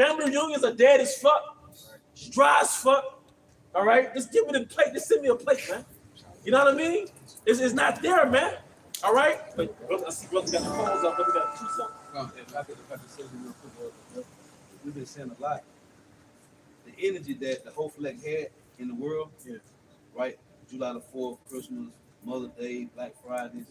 Family reunions are dead as fuck, dry as fuck. All right, just give me the plate. Just send me a plate, man. You know what I mean? It's not there, man. All right. But brother, I see brother got the phones up. Brother got two something. If I could say real quick, we've been saying a lot. The energy that the whole flag had in the world, right? July the 4th, Christmas, Mother's Day, Black Friday,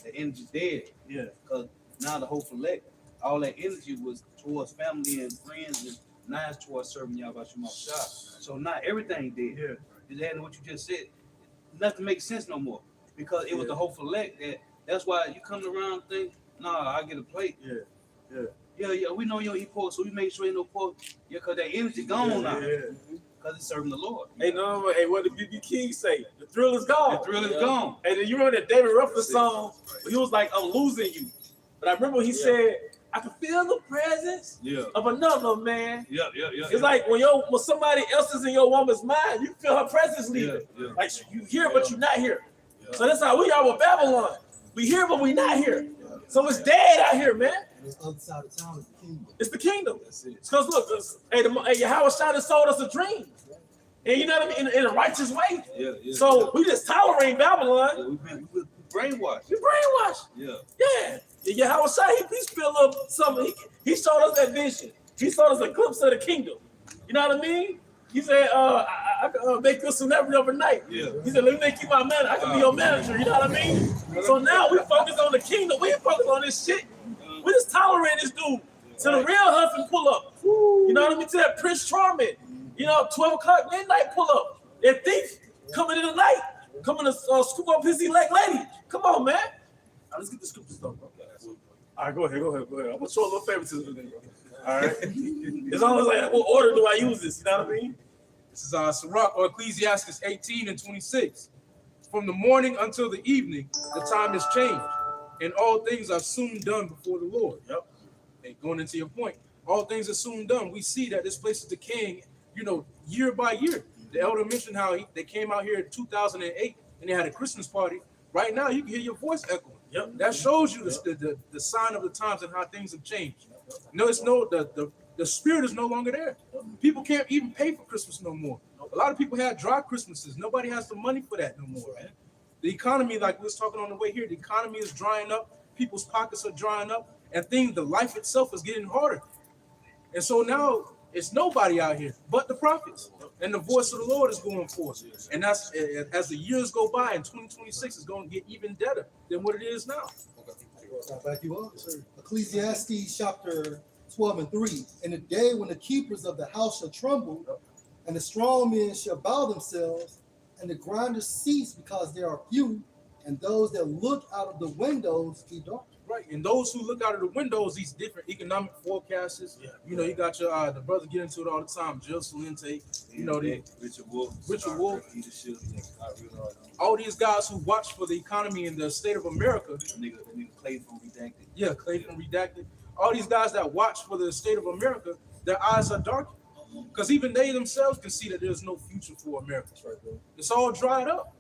the energy's dead. Yeah. Because now the whole flag, all that energy was towards family and friends, and now it's towards serving y'all about your shop. So now everything dead. Yeah. Just adding what you just said, nothing makes sense no more. Because it was the whole flag that's why you come around and think, nah, I get a plate. Yeah, we know you don't eat pork, so we make sure ain't no pork. Yeah, because that energy gone now. Because it's serving the Lord. Hey, no, hey, what did B.B. King say? The thrill is gone. The thrill is gone. Hey, then you remember that David Ruffin song? He was like, I'm losing you. But I remember he said, I can feel the presence of another man. It's like when somebody else is in your woman's mind, you feel her presence leaving. Like you hear, but you're not here. So that's how we are with Babylon. We here, but we not here. So it's dead out here, man. The other side of town is the kingdom. It's the kingdom. Because look, Yahweh Shai sold us a dream. And you know what I mean? In a righteous way. So we just tolerate Babylon. We brainwashed. We brainwashed. Yeah. Yahweh Shai, he spilled up something. He showed us that vision. He showed us a glimpse of the kingdom. You know what I mean? He said, I can make you a celebrity overnight. He said, let me make you my manager. I can be your manager. You know what I mean? So now we focus on the kingdom. We ain't focus on this shit. We just tolerate this dude. So the real husband pull up. You know what I mean? To that Prince Charming. 12 o'clock midnight pull up. That thief coming in the night. Coming to scoop up his elect lady. Come on, man. Let's get the scriptures done, bro. All right, go ahead. I'm going to show a little favoritism today, bro. All right? As long as what order do I use this? You know what I mean? This is Sirach or Ecclesiastes 18 and 26. From the morning until the evening, the time is changed, and all things are soon done before the Lord. And going into your point, all things are soon done. We see that this place is decaying, year by year. The elder mentioned how they came out here in 2008 and they had a Christmas party. Right now, you can hear your voice echoing. That shows you the sign of the times and how things have changed. The spirit is no longer there. People can't even pay for Christmas no more. A lot of people had dry Christmases. Nobody has the money for that no more, man. The economy, like we was talking on the way here, the economy is drying up. People's pockets are drying up, and the life itself is getting harder. And so now it's nobody out here but the prophets, and the voice of the Lord is going forth. And that's as the years go by, and 2026 is going to get even better than what it is now. I'll back you up. Ecclesiastes chapter 12 and 3. In the day when the keepers of the house shall tremble, and the strong men shall bow themselves, and the grinders cease because there are few, and those that look out of the windows be dark. Right, and those who look out of the windows, these different economic forecasters, you got your the brother get into it all the time, Jill Salente, Richard Wolf, all these guys who watch for the economy in the state of America. Nigga Clay from Redacted. Yeah, Clay from Redacted. All these guys that watch for the state of America, their eyes are darkened. Because even they themselves can see that there's no future for America. That's right, bro. It's all dried up.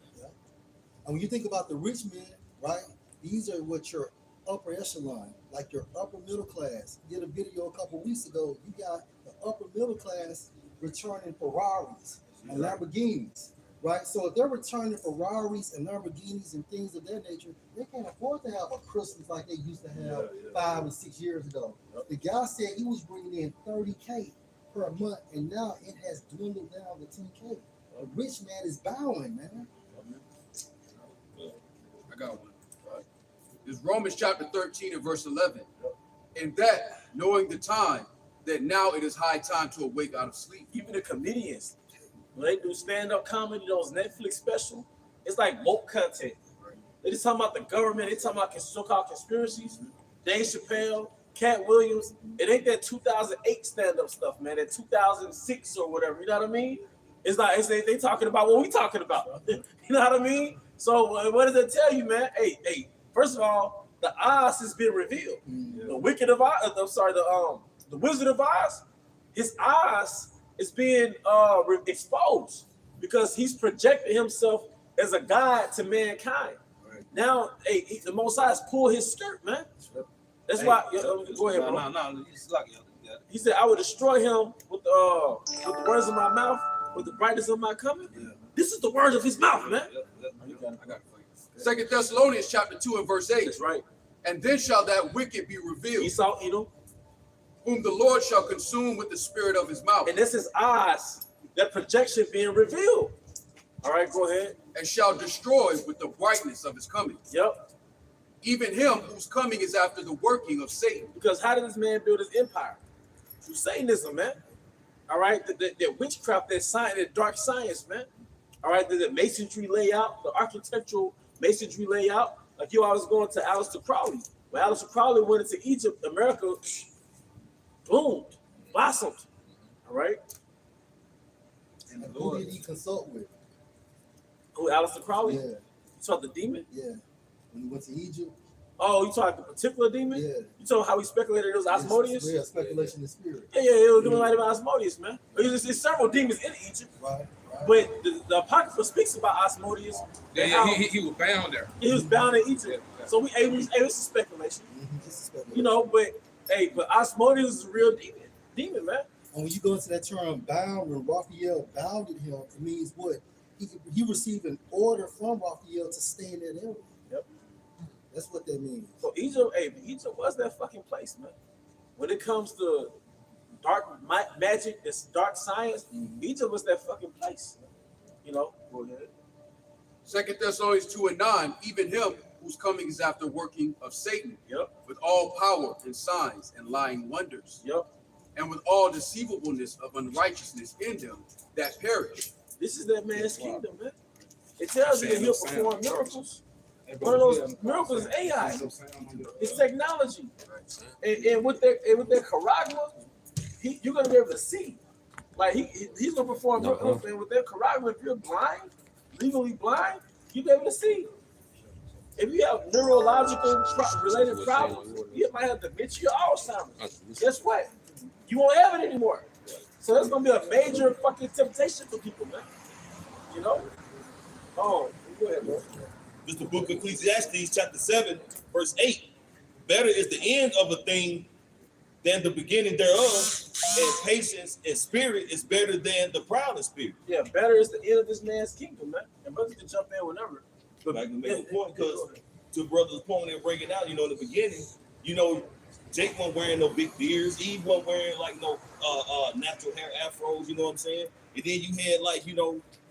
And when you think about the rich men, right, these are what your upper echelon, like your upper middle class. Did a video a couple weeks ago. You got the upper middle class returning Ferraris and Lamborghinis, right? So if they're returning Ferraris and Lamborghinis and things of that nature, they can't afford to have a Christmas like they used to have 5 and 6 years ago. The guy said he was bringing in $30K per month, and now it has dwindled down to $10K. A rich man is bowing, man. I got one. It's Romans chapter 13 and verse 11. And that, knowing the time, that now it is high time to awake out of sleep. Even the comedians, when they do stand-up comedy, those Netflix special, it's like woke content. They just talking about the government. They talking about so-called conspiracies. Dave Chappelle, Cat Williams. It ain't that 2008 stand-up stuff, man. That 2006 or whatever. You know what I mean? It's like they talking about what we talking about. You know what I mean? So what does it tell you, man? Hey. First of all, the Oz has been revealed. The Wicked of Oz, the Wizard of Oz, his eyes is being exposed because he's projected himself as a guide to mankind. Right. Now, the Most High has pulled his skirt, man. That's why. Go ahead, bro. No. It's like He said, I will destroy him with the words of my mouth, with the brightness of my coming. Yeah. This is the words of his mouth, man. I got it for you. 2 Thessalonians chapter 2 and verse 8. That's right. And then shall that wicked be revealed, Esau, Edom, whom the Lord shall consume with the spirit of his mouth. And this is eyes, that projection being revealed. All right, go ahead. And shall destroy with the brightness of his coming. Yep. Even him whose coming is after the working of Satan. Because how did this man build his empire? Through Satanism, man. All right, that witchcraft, that science, that dark science, man. All right, the masonry layout, the architectural masonry layout. Like you always going to Aleister Crowley. When Aleister Crowley went into Egypt, America bloomed, blossomed. All right. And who did he consult with? Who, Aleister Crowley? Yeah. You talk the demon? Yeah. When he went to Egypt. Oh, you talk the particular demon? Yeah. You told how he speculated it was Asmodeus? Yeah, speculation in spirit. Yeah, it was doing like about Asmodeus, man. There's several demons in Egypt. Right. But the Apocrypha speaks about Asmodeus. Yeah, he was bound there. He was bound in Egypt. Yeah. So it's a speculation. Speculation. You know, but Asmodeus is a real demon, man. And when you go into that term bound, when Raphael bounded him, it means what? He received an order from Raphael to stay in that area. Yep. That's what that means. So Egypt was that fucking place, man. When it comes to dark magic, this dark science, Egypt was that fucking place. You know, go ahead. 2 Thessalonians 2 and 9, even him whose coming is after working of Satan. Yep. With all power and signs and lying wonders. Yep. And with all deceivableness of unrighteousness in them that perish. This is that man's kingdom, man. It tells you that he'll perform miracles. One of those miracles is AI. It's technology. And with that charagma, you're gonna be able to see. Like he's gonna perform miracles, and with that charagma, if you're blind, legally blind, you'll be able to see. If you have neurological related problems, you might have dementia or Alzheimer's. Guess what? You won't have it anymore. So that's gonna be a major fucking temptation for people, man. You know? Oh, go ahead, bro. This is the book of Ecclesiastes, chapter 7, verse 8. Better is the end of a thing than the beginning thereof, and patience and spirit is better than the proud in spirit. Yeah, better is the end of this man's kingdom, man. And brothers can jump in whenever. But I can make a point because to brother's point and break it out, in the beginning, Jake wasn't wearing no big beards. Eve wasn't wearing like no natural hair afros, you know what I'm saying? And then you had like,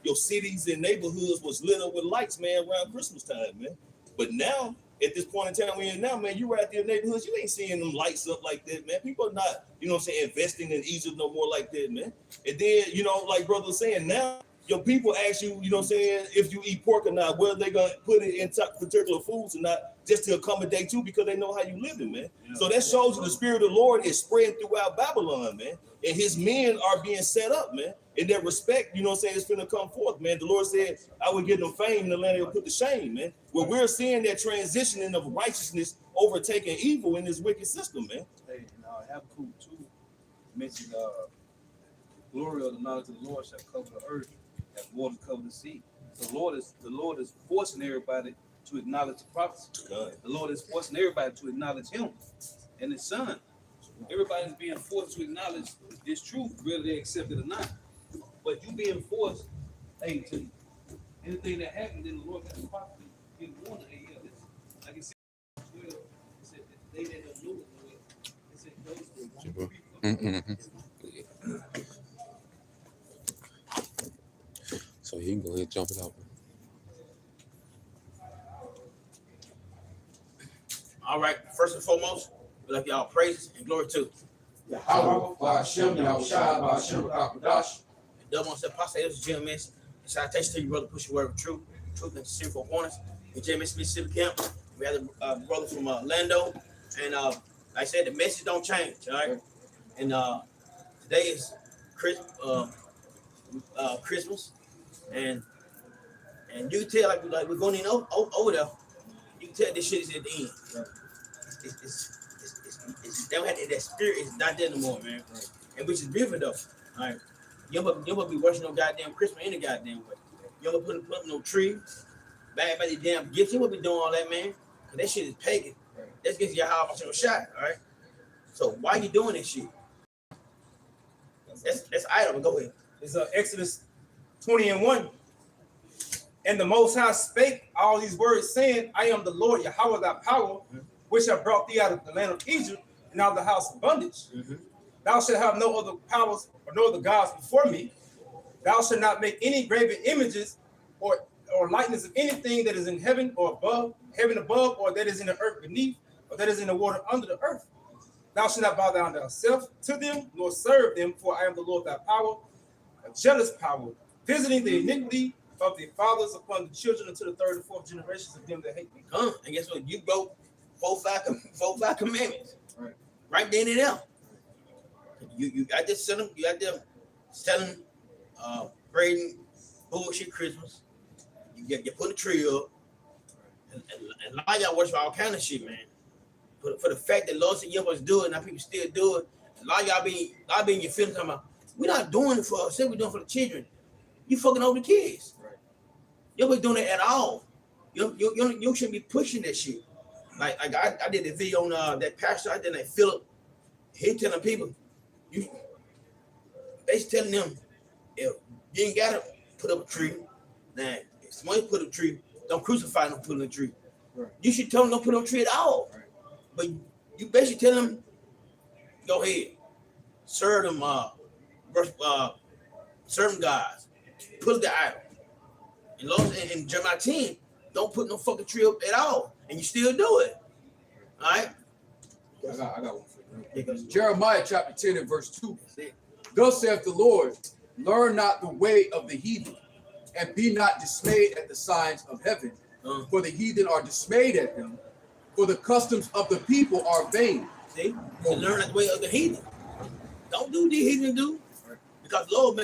your cities and neighborhoods was lit up with lights, man, around Christmas time, man. But now, at this point in time we're in now, man, you right there in neighborhoods, you ain't seeing them lights up like that, man. People are not, investing in Egypt no more like that, man. And then, like brother was saying, now your people ask you, if you eat pork or not, whether they gonna put it in particular foods or not, just to accommodate you because they know how you living, man. Yeah. So that shows you the spirit of the Lord is spreading throughout Babylon, man. And his men are being set up, man. In that respect, it's finna come forth, man. The Lord said, I will give them fame in the land, they will put to shame, man. Well, we're seeing that transitioning of righteousness overtaking evil in this wicked system, man. Hey, Habakkuk 2 mentioned glory of the knowledge of the Lord shall cover the earth as waters cover the sea. So the Lord is forcing everybody to acknowledge the prophecy. The Lord is forcing everybody to acknowledge him and his son. Everybody's being forced to acknowledge this truth, whether they accept it or not. But you being forced, to anything that happens, then the Lord got the prophecy. Give warning, this, like it said, it said they that don't know it said those So you can go ahead and jump it out. All right, first and foremost, we'd like y'all praise and glory to Yahweh, Ba'ashem, Yahushua, Ba'ashem, Rakadash. Double on said, Pastor, this is GMS. Salutation to you, brother, push your word of truth and sinful warnings. In GMS Mississippi Camp, we have a brother from Orlando. And like I said, the message don't change, all right? And today is Christmas. And you can tell, like we're going in over there, you can tell this shit is at the end. It's that spirit is not there anymore, man. And which is beautiful, though, all right? You don't be worshiping no goddamn Christmas any goddamn way. You don't put up no tree, bag by the damn gifts. You won't be doing all that, man. Cause that shit is pagan. That's against your house and shot, all right? So why you doing this shit? That's idol. Go ahead. It's Exodus 20:1. And the Most High spake all these words, saying, I am the Lord, Yahweh thy power, which have brought thee out of the land of Egypt and out of the house of bondage. Thou shalt have no other powers or no other gods before me. Thou shalt not make any graven images or likeness of anything that is in heaven or above, heaven above, or that is in the earth beneath, or that is in the water under the earth. Thou shalt not bow down thyself to them, nor serve them, for I am the Lord thy power, a jealous power, visiting the iniquity of the fathers upon the children unto the third and fourth generations of them that hate me. And guess what? You broke four, five commandments. Right then and there. You got this selling, you got them selling, braiding bullshit Christmas. You put a tree up, and a lot of y'all worship all kind of shit, man. For the fact that Lord said you must do it, now people still do it. A lot of y'all be in your feelings talking about, we're not doing it for ourselves, we're doing it for the children. You fucking over the kids. You ain't doing it at all. You shouldn't be pushing that shit. Like I did a video on that pastor I did, like Philip. He telling people, they telling them, if you ain't gotta put up a tree, now if somebody put up a tree, don't crucify them putting a tree. You should tell them don't put up a tree at all. But you basically tell them, go ahead, serve them, serve them guys, put the idol. And Lord in Jeremiah 10, don't put no fucking tree up at all, and you still do it. All right. I got one for you. Jeremiah chapter 10 and verse 2. Thus saith the Lord, learn not the way of the heathen, and be not dismayed at the signs of heaven. For the heathen are dismayed at them, for the customs of the people are vain. See? So learn not the way of the heathen. Don't do what the heathen do. Because Lord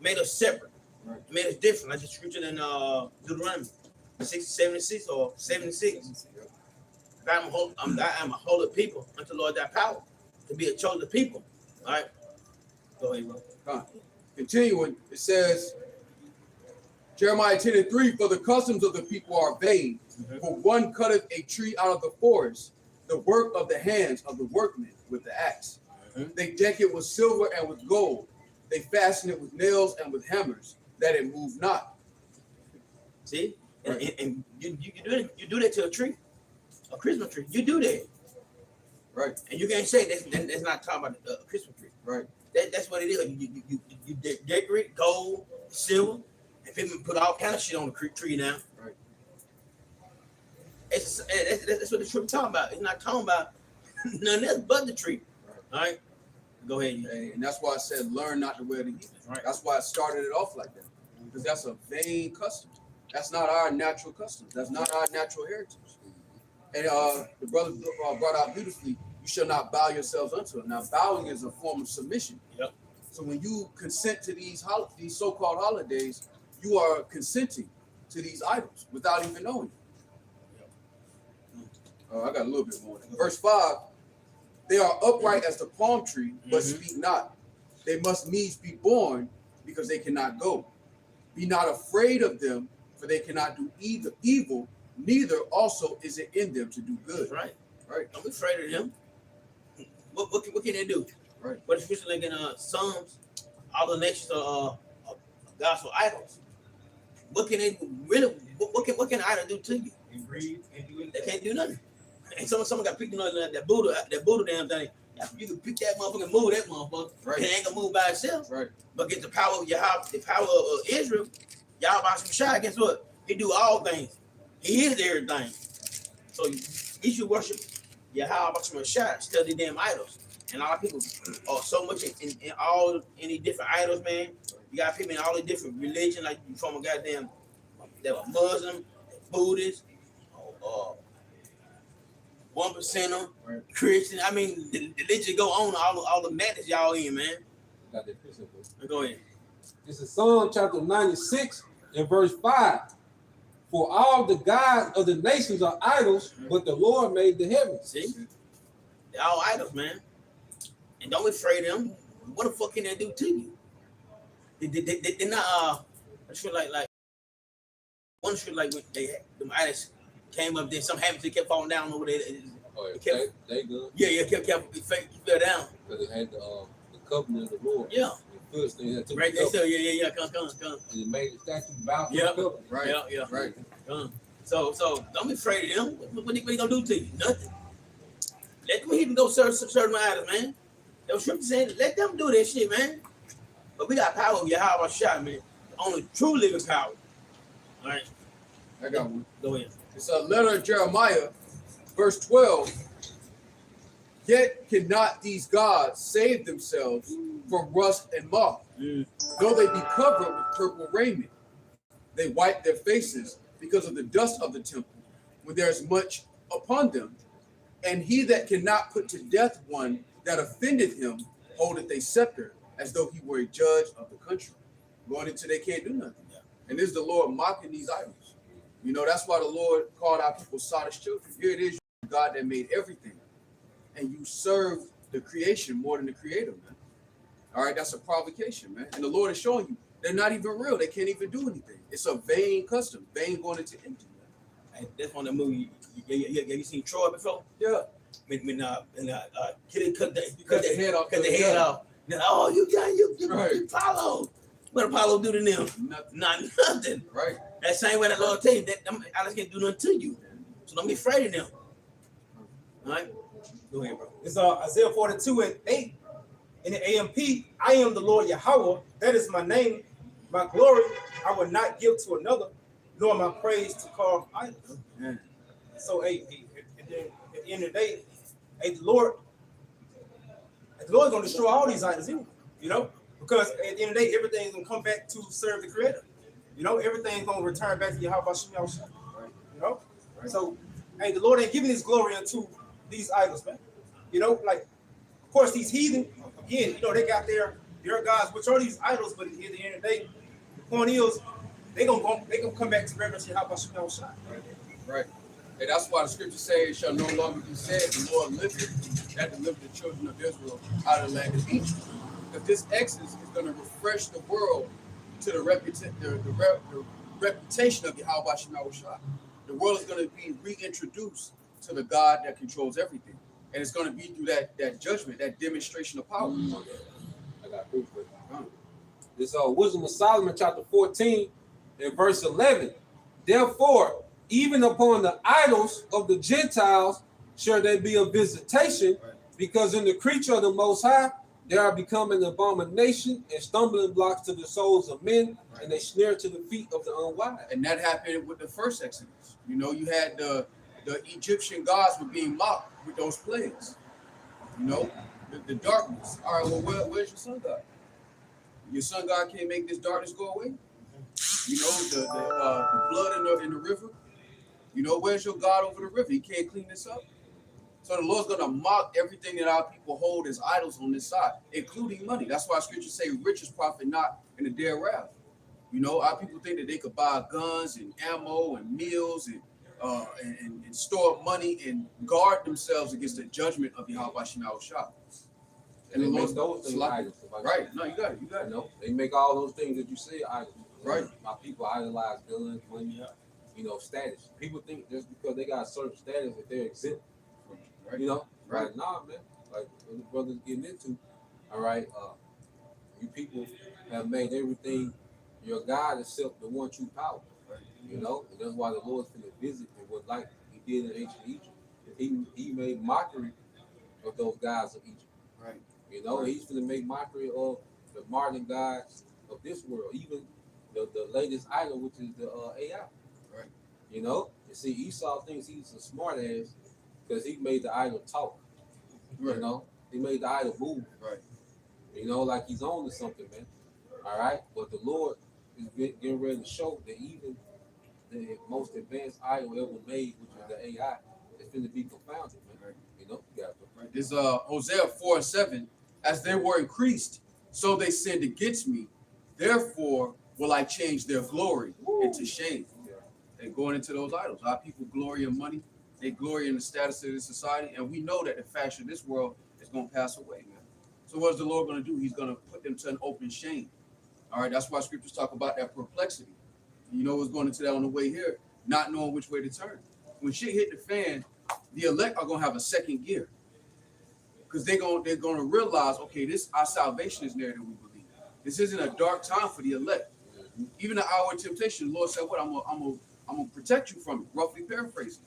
made us separate. He made us different. Like the scripture in Deuteronomy 76 or 76. I am a holy people unto Lord thy power, to be a chosen people. All right. Go ahead, bro. Continuing, it says, Jeremiah 10 and 3, for the customs of the people are vain. For one cutteth a tree out of the forest, the work of the hands of the workmen with the axe. They deck it with silver and with gold. They fasten it with nails and with hammers, that it move not. See? And you do that to a tree, a Christmas tree. You do that. Right. And you can't say that's not talking about a Christmas tree. Right. That's what it is. You decorate gold, silver, and people put all kind of shit on the tree now. Right. That's what the tree talking about. It's not talking about nothing else but the tree. All right. Go ahead. And that's why I said, learn not to wear the heathen. Right. That's why I started it off like that. Because that's a vain custom. That's not our natural custom. That's not our natural heritage. And the brother brought out beautifully, you shall not bow yourselves unto it. Now, bowing is a form of submission. Yep. So when you consent to these so-called holidays, you are consenting to these idols without even knowing it. I got a little bit more. Verse 5, they are upright as the palm tree, but speak not. They must needs be born because they cannot go. Be not afraid of them, for they cannot do either evil, neither also is it in them to do good. Right. Right. Don't be afraid of them. What can they do? Right. What is Christian like in Psalms? All the nations are gods or idols. What can they really? What can an idol do to you? And breathe and do it. They can't do nothing. And someone got picked on that Buddha damn thing. You can pick that motherfucker and move that motherfucker. Right. It ain't gonna move by itself. Right. But get the power of Yahweh, the power of Israel. Yahweh Shai, guess what? He do all things. He is everything. So you should worship Yahweh Shai instead of the damn idols. And a lot of people are so much in any different idols, man. You got people in all the different religions, like you from a goddamn that were Muslim, Buddhist, 1%er, Right. Christian. I mean, the list go on all the madness y'all in, man. Got that precept, bro. Go ahead. This is Psalm chapter 96 and verse 5. For all the gods of the nations are idols, but the Lord made the heavens. See? They're all idols, man. And don't be afraid of them. What the fuck can they do to you? They're not, I feel like one feel like when the idols came up, then something happened, they kept falling down over there. Oh, yeah, It kept, they good kept fell down. because they had the covenant of the Lord. Yeah. The Philistines that took Right. the They covenant, said, yeah. Come. and it made the statue bow to Yeah. the covenant. Right. Yeah. Right. So don't be afraid of them. What they gonna do to you? Nothing. Let them heathen go serve idols, man. Those scriptures saying, let them do that shit, man. But we got power over Yahweh shot, man. The only true living power. All right. I got one. Go ahead. It's a letter of Jeremiah, verse 12. Yet cannot these gods save themselves from rust and moth, though they be covered with purple raiment. They wipe their faces because of the dust of the temple, when there is much upon them. And he that cannot put to death one that offended him holdeth a scepter, as though he were a judge of the country. Going into they can't do nothing. And this is the Lord mocking these idols. You know, that's why the Lord called our people Sodom's children. Here it is, God that made everything. And you serve the creation more than the creator, man. All right, that's a provocation, man. And the Lord is showing you they're not even real. They can't even do anything. It's a vain custom, vain going into empty, man. And that's on the movie. You seen Troy before? Yeah. When Kitty cut the head off. Cut the head off. Then, oh, you Right. Apollo. What Apollo do to them? Nothing. Right. That same way that Lord tell you that them idols can't do nothing to you. So don't be afraid of them. All right. Go ahead, bro. It's Isaiah 42:8. In the AMP, I am the Lord Yahweh. That is my name. My glory I will not give to another, nor my praise to carve idols. Yeah. So, at the end of the day, the Lord is going to destroy all these idols, anyway, you know, because at the end of the day, everything's going to come back to serve the Creator. You know, everything's going to return back to Yahweh Shem Yahushua. You know, so the Lord ain't giving His glory unto these idols, man. You know, like, of course, these heathen, again, you know, they got their gods, which are these idols, but at the end of the day, the point is, they gonna come back to reverence Yahweh Shem Yahushua. Right. And that's why the scripture says it shall no longer be said, the Lord liveth, that delivered the children of Israel out of the land of Egypt. Because this Exodus is going to refresh the world to the reputation of Yahweh Shem Yahushua. The world is going to be reintroduced to the God that controls everything. And it's going to be through that judgment, that demonstration of power. I got proof for it. This Wisdom of Solomon, chapter 14, and verse 11. Therefore, even upon the idols of the Gentiles shall there be a visitation, because in the creature of the Most High they are become an abomination and stumbling blocks to the souls of men, and they snare to the feet of the unwise. And that happened with the first Exodus. You know, you had the Egyptian gods were being mocked with those plagues. You know, the darkness. All right, well, where's your sun God? Your sun God can't make this darkness go away. You know, the blood in the river. You know, where's your God over the river? He can't clean this up. So the Lord's going to mock everything that our people hold as idols on this side, including money. That's why scriptures say riches profit not in the day of wrath. You know, our people think that they could buy guns and ammo and meals and store up money and guard themselves against the judgment of Yahweh Shem Yahushua. And they make those things idols. Right. No, you got it. You know, they make all those things that you say idols. Right. My people idolize guns, money, you know, status. People think just because they got certain status that they're exempt from, you know, right? Nah, man. Like what the brother's getting into. All right, you people have made everything your God except the one true power. Right. You know, and that's why the Lord's going to visit and what like He did in ancient Egypt. He made mockery of those gods of Egypt. Right. You know, He's going to make mockery of the modern gods of this world, even the latest idol, which is the AI. Right. You know, and see, Esau thinks he's a smart ass because he made the idol talk. Right. You know, he made the idol move. Right. You know, like he's on to something, man. All right, but the Lord is getting ready to show that even the most advanced idol ever made, which is the AI, is going to be confounded, man. Right. You know, you got to. Right. This Hosea 4:7, as they were increased, so they sinned against me. Therefore will I change their glory into shame. And going into those idols, our people glory in money, they glory in the status of this society, and we know that the fashion of this world is going to pass away, man. So what is the Lord going to do? He's going to put them to an open shame. All right, that's why scriptures talk about that perplexity. You know what's going into that on the way here, not knowing which way to turn. When shit hit the fan, the elect are going to have a second gear. because they're gonna realize, okay, this our salvation is near that we believe. This isn't a dark time for the elect. Even the hour of temptation, the Lord said, "What I'm gonna protect you from it." Roughly paraphrasing.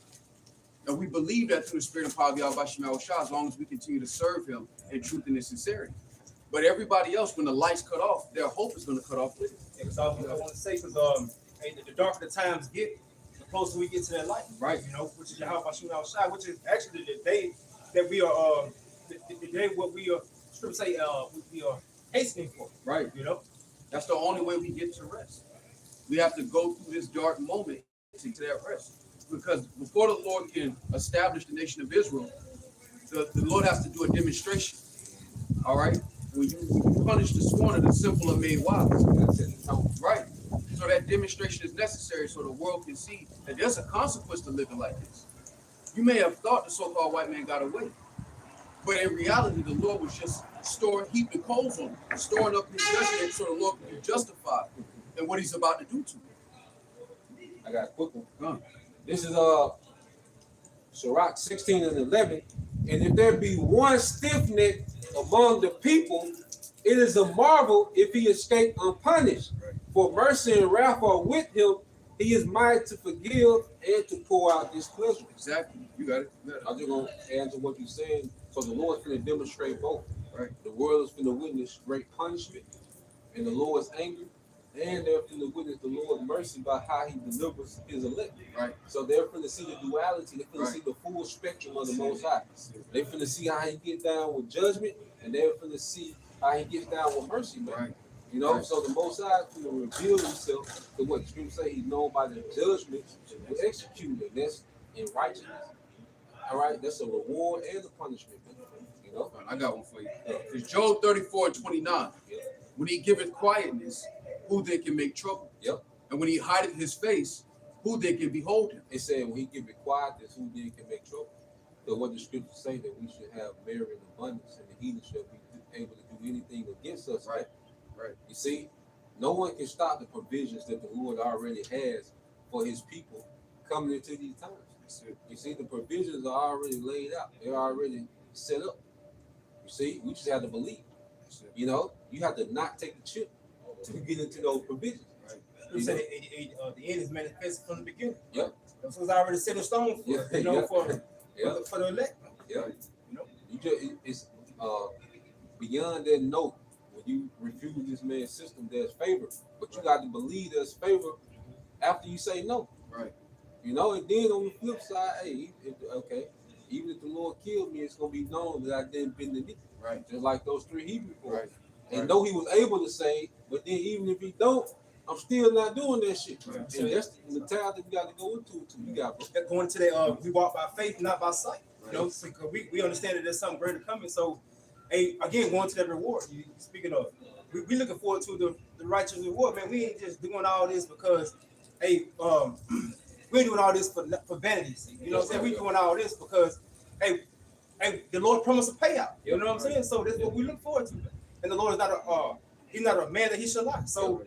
And we believe that through the spirit and power of Yahweh Shema Shah, as long as we continue to serve Him in truth and in sincerity. But everybody else, when the lights cut off, their hope is going to cut off with it. Yeah, because I want to say, because hey, the darker the times get, the closer we get to that light. Right. You know, which is Yahweh Shema Shah, which is actually the day that we are, the day what we are, scripture say, we are hastening for. Right. You know, that's the only way we get to rest. We have to go through this dark moment to that rest. Because before the Lord can establish the nation of Israel, the Lord has to do a demonstration. All right? When you punish the scorner, the simple are made wise. Right. So that demonstration is necessary so the world can see that there's a consequence to living like this. You may have thought the so-called white man got away, but in reality, the Lord was just heaping coals on him, storing up his judgment so the Lord can be justified in what he's about to do to him. I got a quick one. This is Sirach 16 and 11. And if there be one stiff-necked among the people, it is a marvel if he escape unpunished. For mercy and wrath are with him. He is mighty to forgive and to pour out his pleasure. Exactly. You got it. I'm just going to add to what you're saying. So the Lord's going to demonstrate both. Right. The world is going to witness great punishment and the Lord's anger. And they're going to witness the Lord's mercy by how he delivers his elect. Right. So they're going to see the duality. They're going to see the full spectrum of the Most High. They're going to see how he gets down with judgment, and they're going to see how he gets down with mercy, man. Right. You know, so the Most High will reveal himself to what the Scripture say he's known by the judgments to execute it. That's in righteousness. All right, that's a reward and a punishment. You know, I got one for you. It's Job 34:29. When he giveth quietness, who then can make trouble? Yep. And when he hideth his face, who then can behold him? It said when he giveth quietness, who then can make trouble? So what the Scriptures say that we should have merit in abundance, and the heathen shall be able to do anything against us. Right. Right. You see, no one can stop the provisions that the Lord already has for his people coming into these times. You see, the provisions are already laid out. They're already set up. You see, we just have to believe. You know, you have to not take the chip to get into those provisions. Right. You said the end is manifested from the beginning. Yep. This was already set in stone for, yeah. you know, for the elect. Yeah. You know, it's beyond that note. When you refuse this man's system, there's favor, but you got to believe there's favor after you say no. Right. You know, and then on the flip side, hey, even if the Lord killed me, it's gonna be known that I didn't bend the knee. Right. Just like those three Hebrew boys. Right. And though he was able to say, but then even if he don't, I'm still not doing that shit. Right. And that's the mentality we got to go into. You got going to that. We walk by faith, not by sight. Right. You know, because we understand that there's something greater coming. So, hey, again, going to that reward. Speaking of, we looking forward to the righteous reward, man. We ain't just doing all this because, hey, we ain't doing all this for vanity's sake. You know what I'm saying? We doing all this because, hey, the Lord promised a payout. You know what I'm saying? So that's what we look forward to. And the Lord is not he's not a man that he should lie. So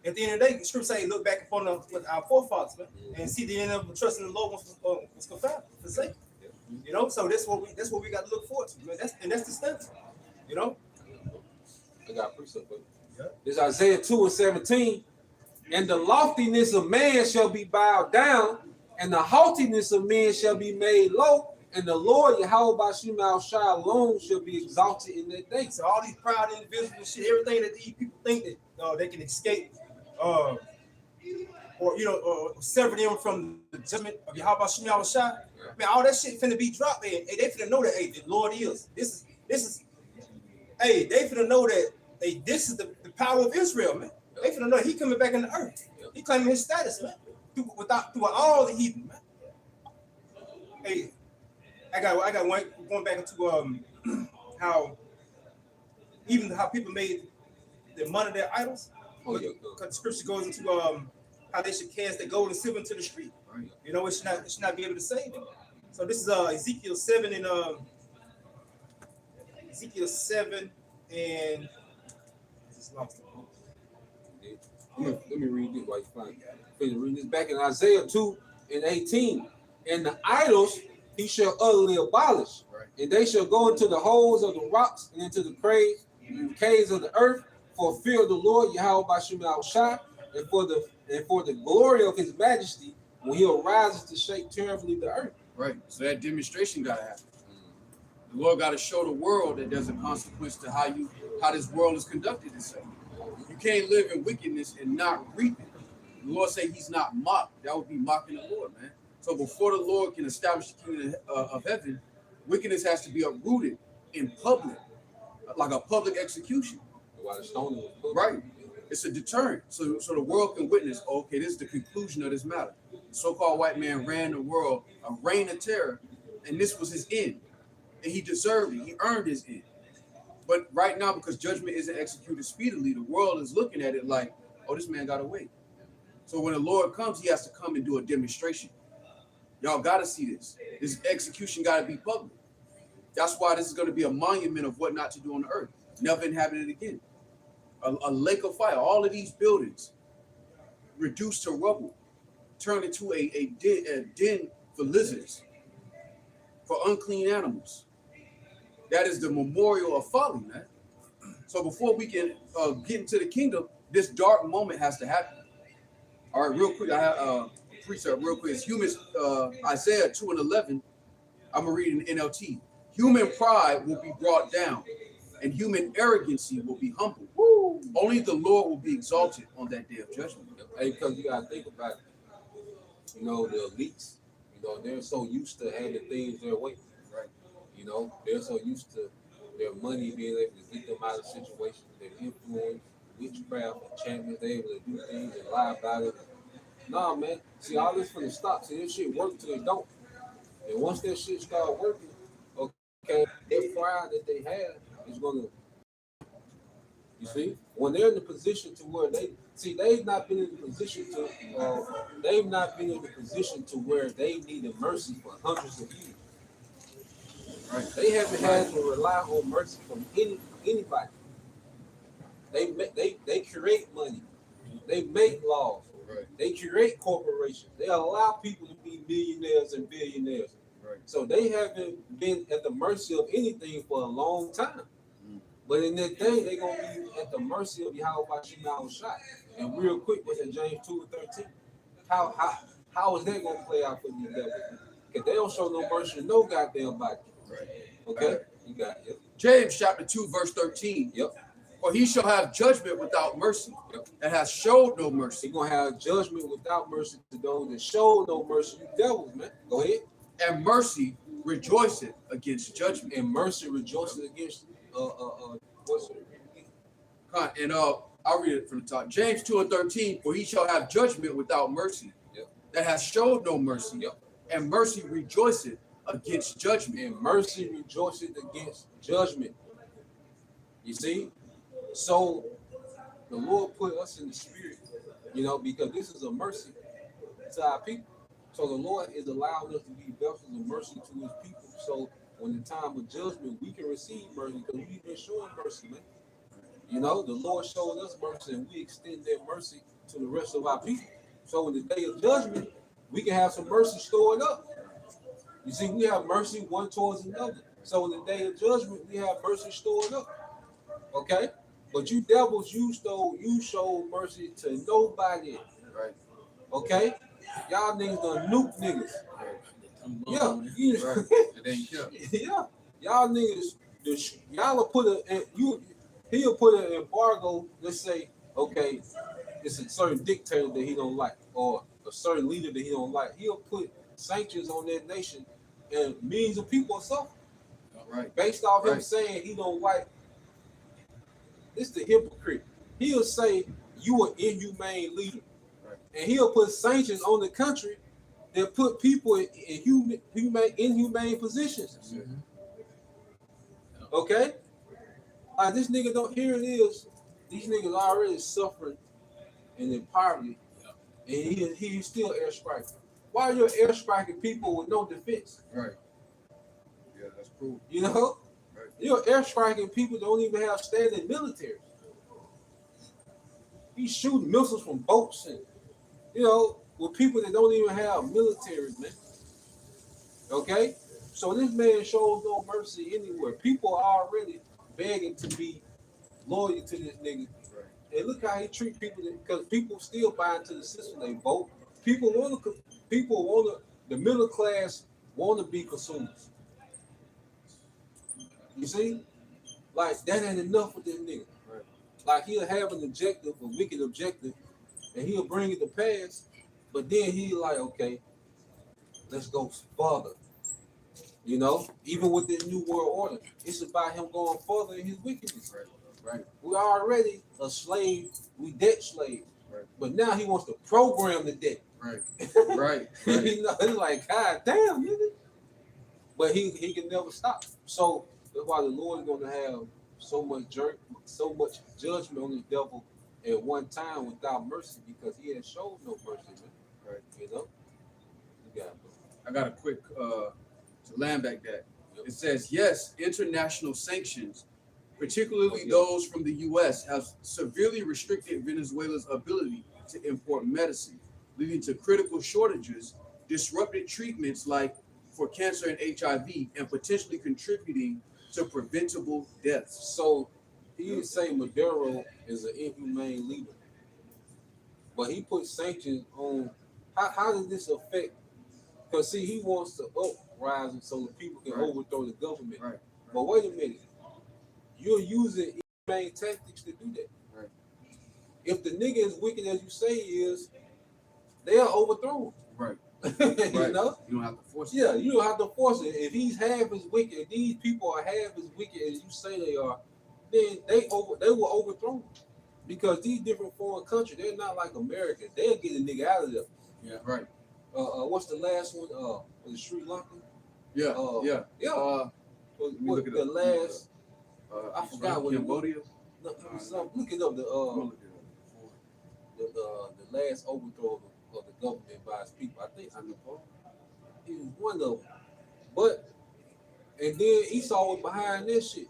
at the end of the day, the Scripture say, look back upon with our forefathers, man, and see the end of the trust in the Lord was confounded, forsaken. You know, so that's what we got to look forward to, man. That's the standard. You know. I got a precept for you. This Isaiah 2:17. And the loftiness of man shall be bowed down, and the haughtiness of men shall be made low. And the Lord Yahweh Bashim Shah alone shall be exalted in that day. So all these proud individuals and shit, everything that these people think that they can escape, or sever them from the judgment of Yahweh Bashim Shah. Man, all that shit finna be dropped. They finna know that the Lord is. This is. Hey, they finna know that this is the power of Israel, man. They finna know he coming back in the earth. He claiming his status, man. Through all the heathen, man. Hey. I got one going back into how people made the money their idols. Because the Scripture goes into how they should cast their gold and silver into the street. Right. You know, it should not be able to save them. So this is Ezekiel 7 and Ezekiel 7 and I just lost it. Let me read this while you find it. Read this back in Isaiah 2:18. And the idols he shall utterly abolish, and they shall go into the holes of the rocks and into the caves of the earth for fear of the Lord Yahweh Bashim Shai, and for the glory of his majesty when he arises to shake terribly the earth. Right. So that demonstration gotta happen. The Lord gotta show the world that there's a consequence to how this world is conducted itself. You can't live in wickedness and not reap it. The Lord say he's not mocked. That would be mocking the Lord, man. So before the Lord can establish the kingdom of heaven, wickedness has to be uprooted in public, like a public execution. Right. It's a deterrent. So the world can witness, okay, this is the conclusion of this matter. The so-called white man ran the world, a reign of terror, and this was his end. And he deserved it. He earned his end. But right now, because judgment isn't executed speedily, the world is looking at it like, oh, this man got away. So when the Lord comes, he has to come and do a demonstration. Y'all got to see this. This execution got to be public. That's why this is going to be a monument of what not to do on the earth. Never inhabit it again. A lake of fire. All of these buildings reduced to rubble, turned into a den for lizards, for unclean animals. That is the memorial of folly, man. So before we can get into the kingdom, this dark moment has to happen. All right, real quick, I have a precept real quick. It's Isaiah 2:11. I'm going to read in NLT. Human pride will be brought down, and human arrogancy will be humbled. Woo. Only the Lord will be exalted on that day of judgment. Hey, because you got to think about it. You know, the elites, you know, they're so used to having things their way. Right. You know, they're so used to their money being able to get them out of situations, their influence, witchcraft, enchantment, they're able to do things and lie about it. Nah, man. See, all this for the stop. See, this shit work till it don't. And once that shit start working, okay, that pride that they have is gonna, you see, when they're in the position to where they've not been in the position to where they needed mercy for hundreds of years. Right. They haven't had to rely on mercy from anybody. They create money. They make laws. Right. They create corporations. They allow people to be millionaires and billionaires. Right. So they haven't been at the mercy of anything for a long time. But in that day, they're going to be at the mercy of Yahweh Bashim Shai. And real quick, what's in James 2:13? How is that going to play out for these devils? Because they don't show no mercy to no goddamn body. Right. Okay? Right. You got it. James chapter 2, verse 13. Yep. For he shall have judgment without mercy, that has showed no mercy. He's going to have judgment without mercy to those that show no mercy. You devils, man. Go ahead. And mercy rejoiceth against judgment. And mercy rejoices against what's it? And I'll read it from the top. James 2:13. For he shall have judgment without mercy, that has showed no mercy. And mercy rejoiceth against judgment. And mercy rejoiceth against judgment. You see? So the Lord put us in the spirit, you know, because this is a mercy to our people. So the Lord is allowing us to be vessels of mercy to his people. So when the time of judgment, we can receive mercy because we've been showing mercy, man. You know, the Lord showed us mercy and we extend that mercy to the rest of our people. So in the day of judgment, we can have some mercy stored up. You see, we have mercy one towards another. So in the day of judgment, we have mercy stored up. Okay? But you devils, you showed mercy to nobody. Right. Okay? Y'all niggas done nuke niggas. Yeah. Yeah. Y'all niggas, y'all will put he'll put an embargo, let's say, okay, it's a certain dictator that he don't like, or a certain leader that he don't like. He'll put sanctions on that nation and millions of people are suffering. Right. Based off him saying he don't like. It's the hypocrite. He'll say you an inhumane leader, and he'll put sanctions on the country that put people in inhumane positions. Mm-hmm. Okay, this nigga don't. Here it is. These niggas already suffering and in poverty, and he's still air striking. Why are you air striking people with no defense? Right. Yeah, that's cool. You know. You're air striking people that don't even have standing military. He's shooting missiles from boats and, you know, with people that don't even have military, man. Okay? So this man shows no mercy anywhere. People are already begging to be loyal to this nigga. Right. And look how he treat people, because people still buy into the system. They vote. People want to. The middle class want to be consumers. You see, like that ain't enough with this nigga. Right. Like he'll have an objective, a wicked objective, and he'll bring it to pass. But then he like, okay, let's go further. You know, even with the new world order, it's about him going further in his wickedness. Right. We're already a slave. We debt slave. Right. But now he wants to program the debt. Right. Right. You know, it's like, God damn, nigga. But he can never stop. So that's why the Lord is going to have so much judgment on the devil at one time without mercy, because he has shown no mercy, man. Right. You know. I got a quick to land back that. It says, yes, international sanctions, particularly those from the U.S., have severely restricted Venezuela's ability to import medicine, leading to critical shortages, disrupted treatments like for cancer and HIV, and potentially contributing to preventable deaths. So he would say Maduro is an inhumane leader, but he put sanctions on. How does this affect? Because see, he wants to uprise so the people can overthrow the government. Right. But wait a minute, you're using inhumane tactics to do that. Right. If the nigga is wicked as you say he is, they'll overthrow him. Right. You know? You don't have to force it. Yeah, you don't have to force it. If he's half as wicked, if these people are half as wicked as you say they are, then they will overthrow him. Because these different foreign countries, they're not like America. They'll get a nigga out of there. Yeah. Right. What's the last one? Was it Sri Lanka? Yeah. Yeah. Look at the last. I forgot what Cambodia. Look it up. The last overthrow of the government by its people. I think he was one of them. But and then Esau was behind this shit.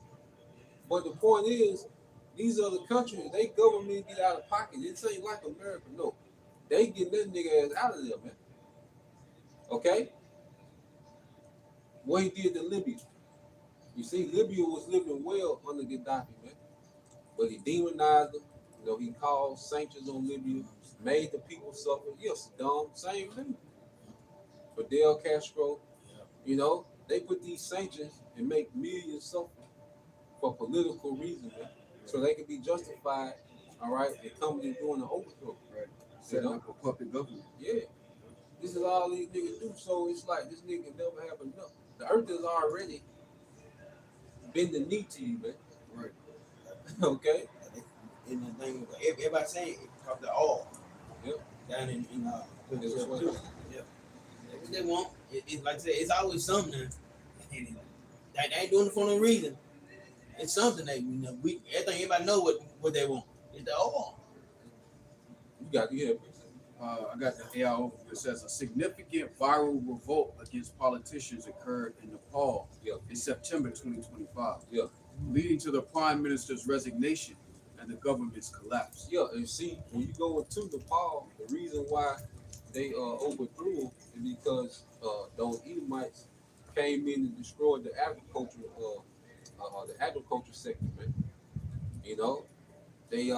But the point is, these other countries, they government get out of pocket. It ain't like America. No, they get that nigga ass out of there, man. Okay? What he did to Libya. You see, Libya was living well under Gaddafi, man. But he demonized them. You know, he called sanctions on Libya, made the people suffer. Yes, dumb, same thing. Fidel Castro, you know, they put these sanctions and make millions suffer for political reasons, man. So they can be justified, all right, and coming and doing the overthrow. Right. Setting up a puppet government. Yeah. This is all these niggas do. So it's like this nigga never have enough. The earth has already been the knee to you, man. Right. Okay. And the thing, everybody saying it comes to all. Yep. Down in yeah. That's what they want. It's like I said, it's always something. They ain't doing it for no reason. It's something that everybody know what they want. It's the all. You got to get I got the AIO. It says a significant viral revolt against politicians occurred in Nepal in September 2025, leading to the prime minister's resignation and the government's collapse. Yeah, and see, when you go into Nepal, the reason why they overthrew him is because those Edomites came in and destroyed the agriculture sector, man. You know, they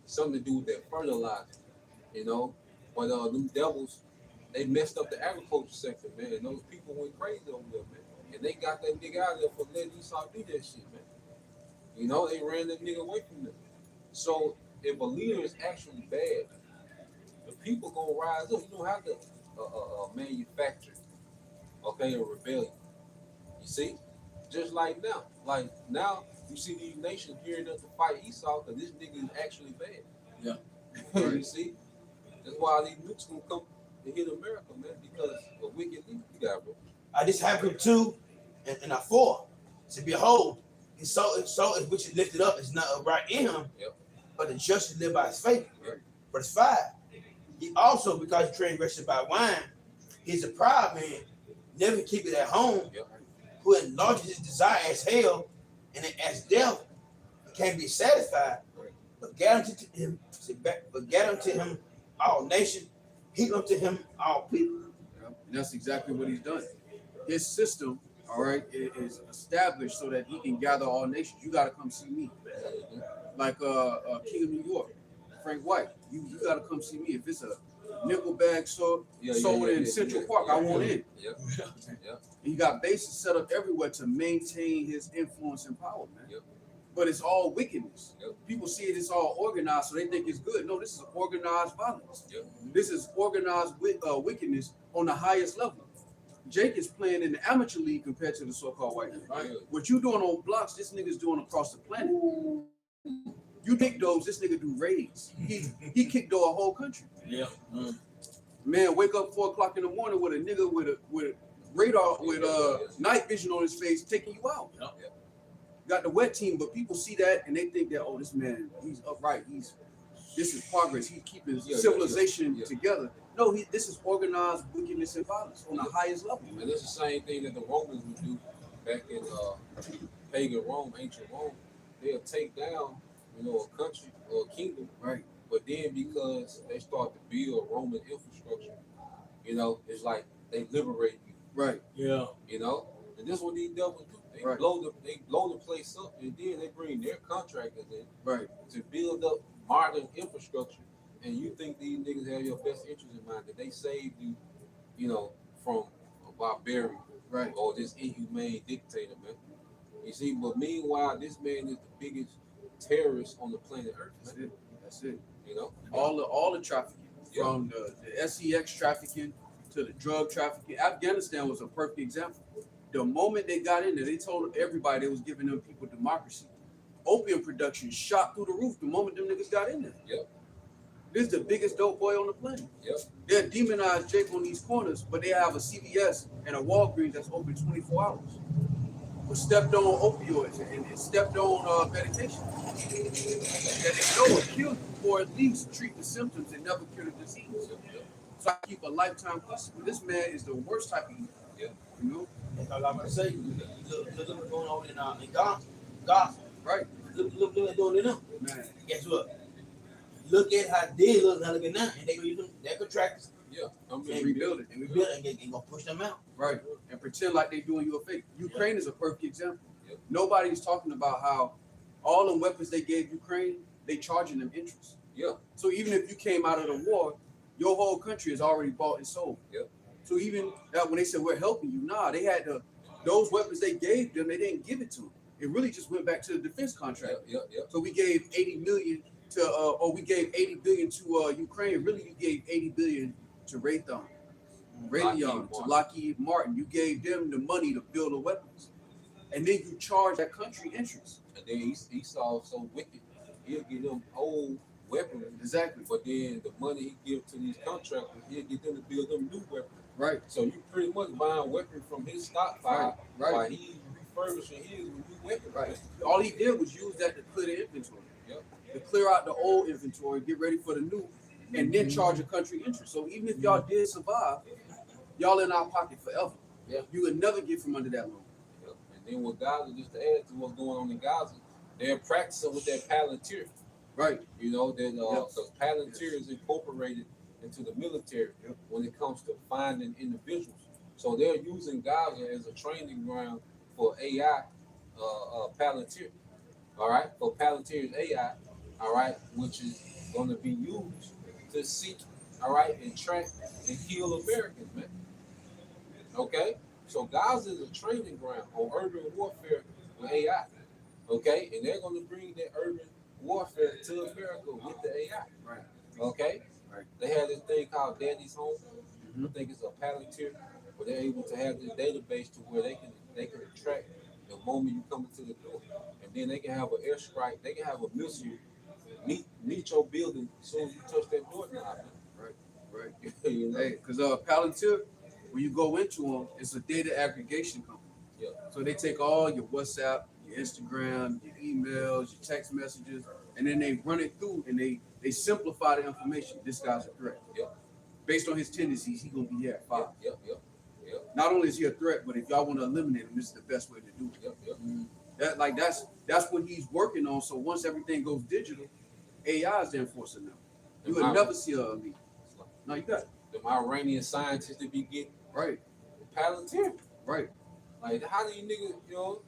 something to do with their fertilizer. You know, but them devils, they messed up the agriculture sector, man. And those people went crazy over there, man. And they got that nigga out of there for letting Esau do that shit, man. You know, they ran that nigga away from them. So if a leader is actually bad, the people gonna rise up. You don't have to manufacture, okay, a rebellion. You see, just like now, you see these nations gearing up to fight Esau because this nigga is actually bad. Yeah, you see. That's why these nukes gonna come and hit America, man, because of wicked leaders. You got, bro. This happened 2 and 4. To behold, his soul which is lifted up is not upright in him, but the just live by his faith. Verse 5. He also, because he transgressed by wine, he's a proud man, never keep it at home, who enlarges his desire as hell, and as death can't be satisfied, but guarantee to him all nations, heap unto him all people. And that's exactly what he's done. his system, all right, is established so that he can gather all nations. You got to come see me. Like King of New York, Frank White. You got to come see me. If it's a nickel bag sold in Central Park, I want it. Yep. He got bases set up everywhere to maintain his influence and power, man. Yep. But it's all wickedness. Yep. People see it as all organized, so they think it's good. No, this is organized violence. Yep. This is organized wickedness on the highest level. Jake is playing in the amateur league compared to the so-called white man. Right? What you doing on blocks, this nigga's doing across the planet. You kick those, this nigga do raids. He kicked over a whole country. Yeah. Man, wake up 4 o'clock in the morning with a nigga with a radar with night vision on his face taking you out. Yeah. Got the wet team, but people see that and they think that, oh, this man, he's upright. This is progress. He's keeping civilization together. No, this is organized wickedness and violence on the highest level. And it's the same thing that the Romans would do back in pagan Rome, ancient Rome. They'll take down, a country or a kingdom, right? But then because they start to build Roman infrastructure, it's like they liberate you, right? Yeah. And this is what these devils do. They blow the place up, and then they bring their contractors in, right, to build up modern infrastructure. And you think these niggas have your best interest in mind, that they saved you, from a barbarian, right, or this inhumane dictator, man. You see, but meanwhile, this man is the biggest terrorist on the planet Earth. Man. That's it. All the trafficking, from the SEX trafficking to the drug trafficking. Afghanistan was a perfect example. The moment they got in there, they told everybody they was giving them people democracy. Opium production shot through the roof the moment them niggas got in there. Yep. This is the biggest dope boy on the planet. Yep. They'll demonize Jake on these corners, but they have a CVS and a Walgreens that's open 24 hours. With stepped on opioids and stepped on medication that they know will kill you, or at least treat the symptoms and never cure the disease. So I keep a lifetime customer. This man is the worst type of evil. Yeah. That's all I'm gonna say. Look what's going on in Gaza. Right. Look what they're doing to them. Man. Guess what? Look at how they look now. Look at now, and they gonna use them. They're contractors. Yeah. And rebuild it. And they gonna push them out. Right. And pretend like they're doing you a favor. Ukraine is a perfect example. Yep. Nobody's talking about how all the weapons they gave Ukraine, they charging them interest. Yeah. So even if you came out of the war, your whole country is already bought and sold. Yep. So even that when they said we're helping you, they had those weapons they gave them, they didn't give it to them. It really just went back to the defense contract. Yep. So we gave 80 million we gave 80 billion to Ukraine. Really, you gave 80 billion to Raytheon, to Lockheed Martin. You gave them the money to build the weapons, and then you charge that country interest. And then Esau so wicked, he'll give them old weapons. Exactly. But then the money he gives to these contractors, he'll get them to build them new weapons. Right. So you pretty much buying weapons from his stockpile, right. While he's refurbishing his with new weapons. Right. All he did was use that to clear the inventory. Yep. To clear out the old inventory, get ready for the new, and then charge a country interest. So even if y'all did survive, y'all in our pocket forever. Yeah. You would never get from under that loan. Yep. And then with Gaza, just to add to what's going on in Gaza, they're practicing with that Palantir. Right. Because Palantir is incorporated into the military when it comes to finding individuals. So they're using Gaza as a training ground for AI, Palantir. All right, for Palantir's AI, all right, which is going to be used to seek, all right, and track and kill Americans, man. Okay, so Gaza is a training ground on urban warfare with AI. Okay, and they're going to bring that urban warfare to America with the AI. Right. Okay. Right. They have this thing called Daddy's Home. I think it's a Palantir, where they're able to have this database to where they can track the moment you come into the door, and then they can have an airstrike. They can have a missile meet your building as soon as you touch that door now. Right. You know? Hey, because Palantir, when you go into them, it's a data aggregation company. Yeah. So they take all your WhatsApp, your Instagram, your emails, your text messages, and then they run it through and they simplify the information. This guy's a threat. Yep. Based on his tendencies, he's gonna be here at 5. Yep. Not only is he a threat, but if y'all want to eliminate him, this is the best way to do it. Yep. That's what he's working on. So once everything goes digital, AI is the enforcer now. You would Am I- never see a elite. No, you got it. The Iranian scientists that be getting Right. Palantir. Right. Like, how do you niggas, you know,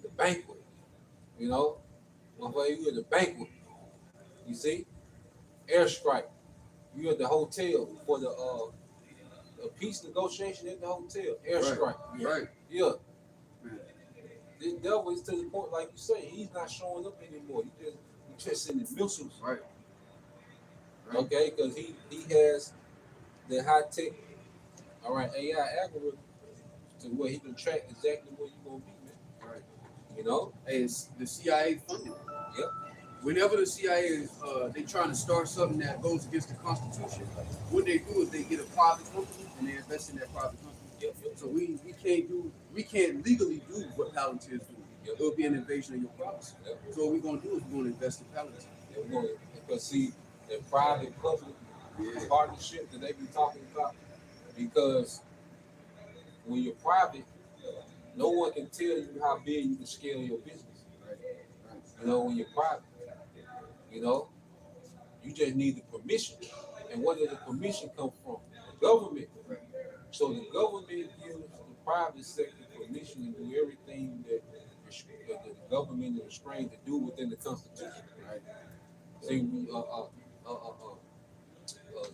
the banquet, you know, motherfucker, you at the banquet, you see, airstrike, you at the hotel for the peace negotiation at the hotel, airstrike, Right. yeah. This devil is to the point, like you say, he's not showing up anymore. You just sending missiles, Right. okay? Because he has the high tech, all right, AI algorithm to where he can track exactly where you're gonna be, man. Right. You know? Hey, it's the CIA funded. Yep. Whenever the CIA is they trying to start something that goes against the Constitution, what they do is they get a private company and they invest in that private company. Yep. So we can't legally do what Palantir do. Yep. It would be an invasion of your privacy. Yep. So what we're gonna do is we're gonna invest in Palantir. Yeah, we're gonna, because see, the private public partnership that they be talking about, because when you're private, no one can tell you how big you can scale your business. Right. You know, when you're private, you know, you just need the permission. And where does the permission come from? The government. Right. So the government gives the private sector permission to do everything that the government is restrained to do within the Constitution. Right. See,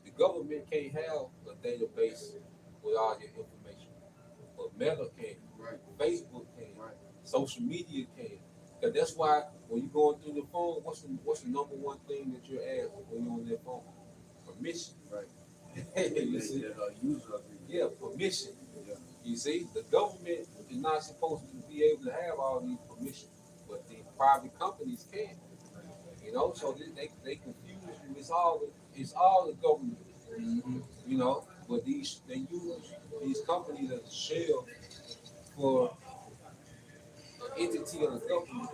the government can't have a database with all your information, but Meta can, Right. Facebook can, Right. social media can. Cause that's why when you're going through the phone, what's the number one thing that you're asked when you're on that phone? Permission. Right. You see? User agreement. Yeah, permission. Yeah. You see, the government is not supposed to be able to have all these permissions, but the private companies can. You know, so they confuse you. It's all the government. Mm-hmm. You know, but they use these companies as a shell for an entity of the government.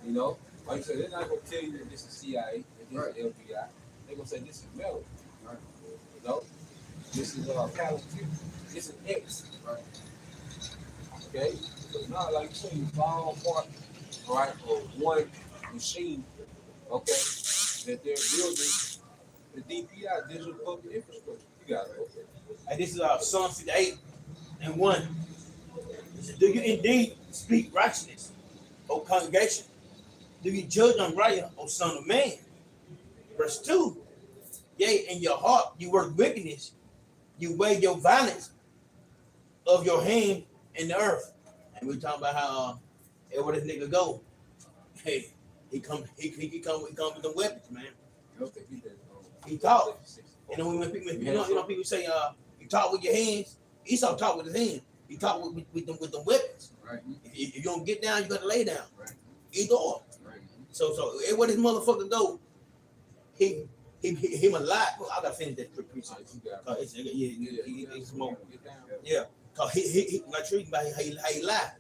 You know, like I said, they're not gonna tell you that this is CIA, that this is FBI. They're gonna say this is Mel. Right. You know, this is Palantir. This is X. Right. Okay, so now, like you say, it's all part, right, of one machine. Okay, that they're building the DPI, digital public infrastructure. You got it. Okay. And this is Psalm 58:1. It says, do you indeed speak righteousness, O congregation? Do you judge unright, O son of man? Verse 2. Yea, in your heart you work wickedness. You weigh your violence of your hand in the earth. And we're talking about how everywhere this nigga go, hey, he come with the weapons, man. He talk. You know when people people say you talk with your hands, Esau talk with his hands. He talk with the weapons. Right. If you don't get down, you gotta lay down. Right. Either or. Right. So everywhere this motherfucker go, him alive. Well, I gotta finish that preaching. It's more. Yeah. Cause he like treating about how he lie.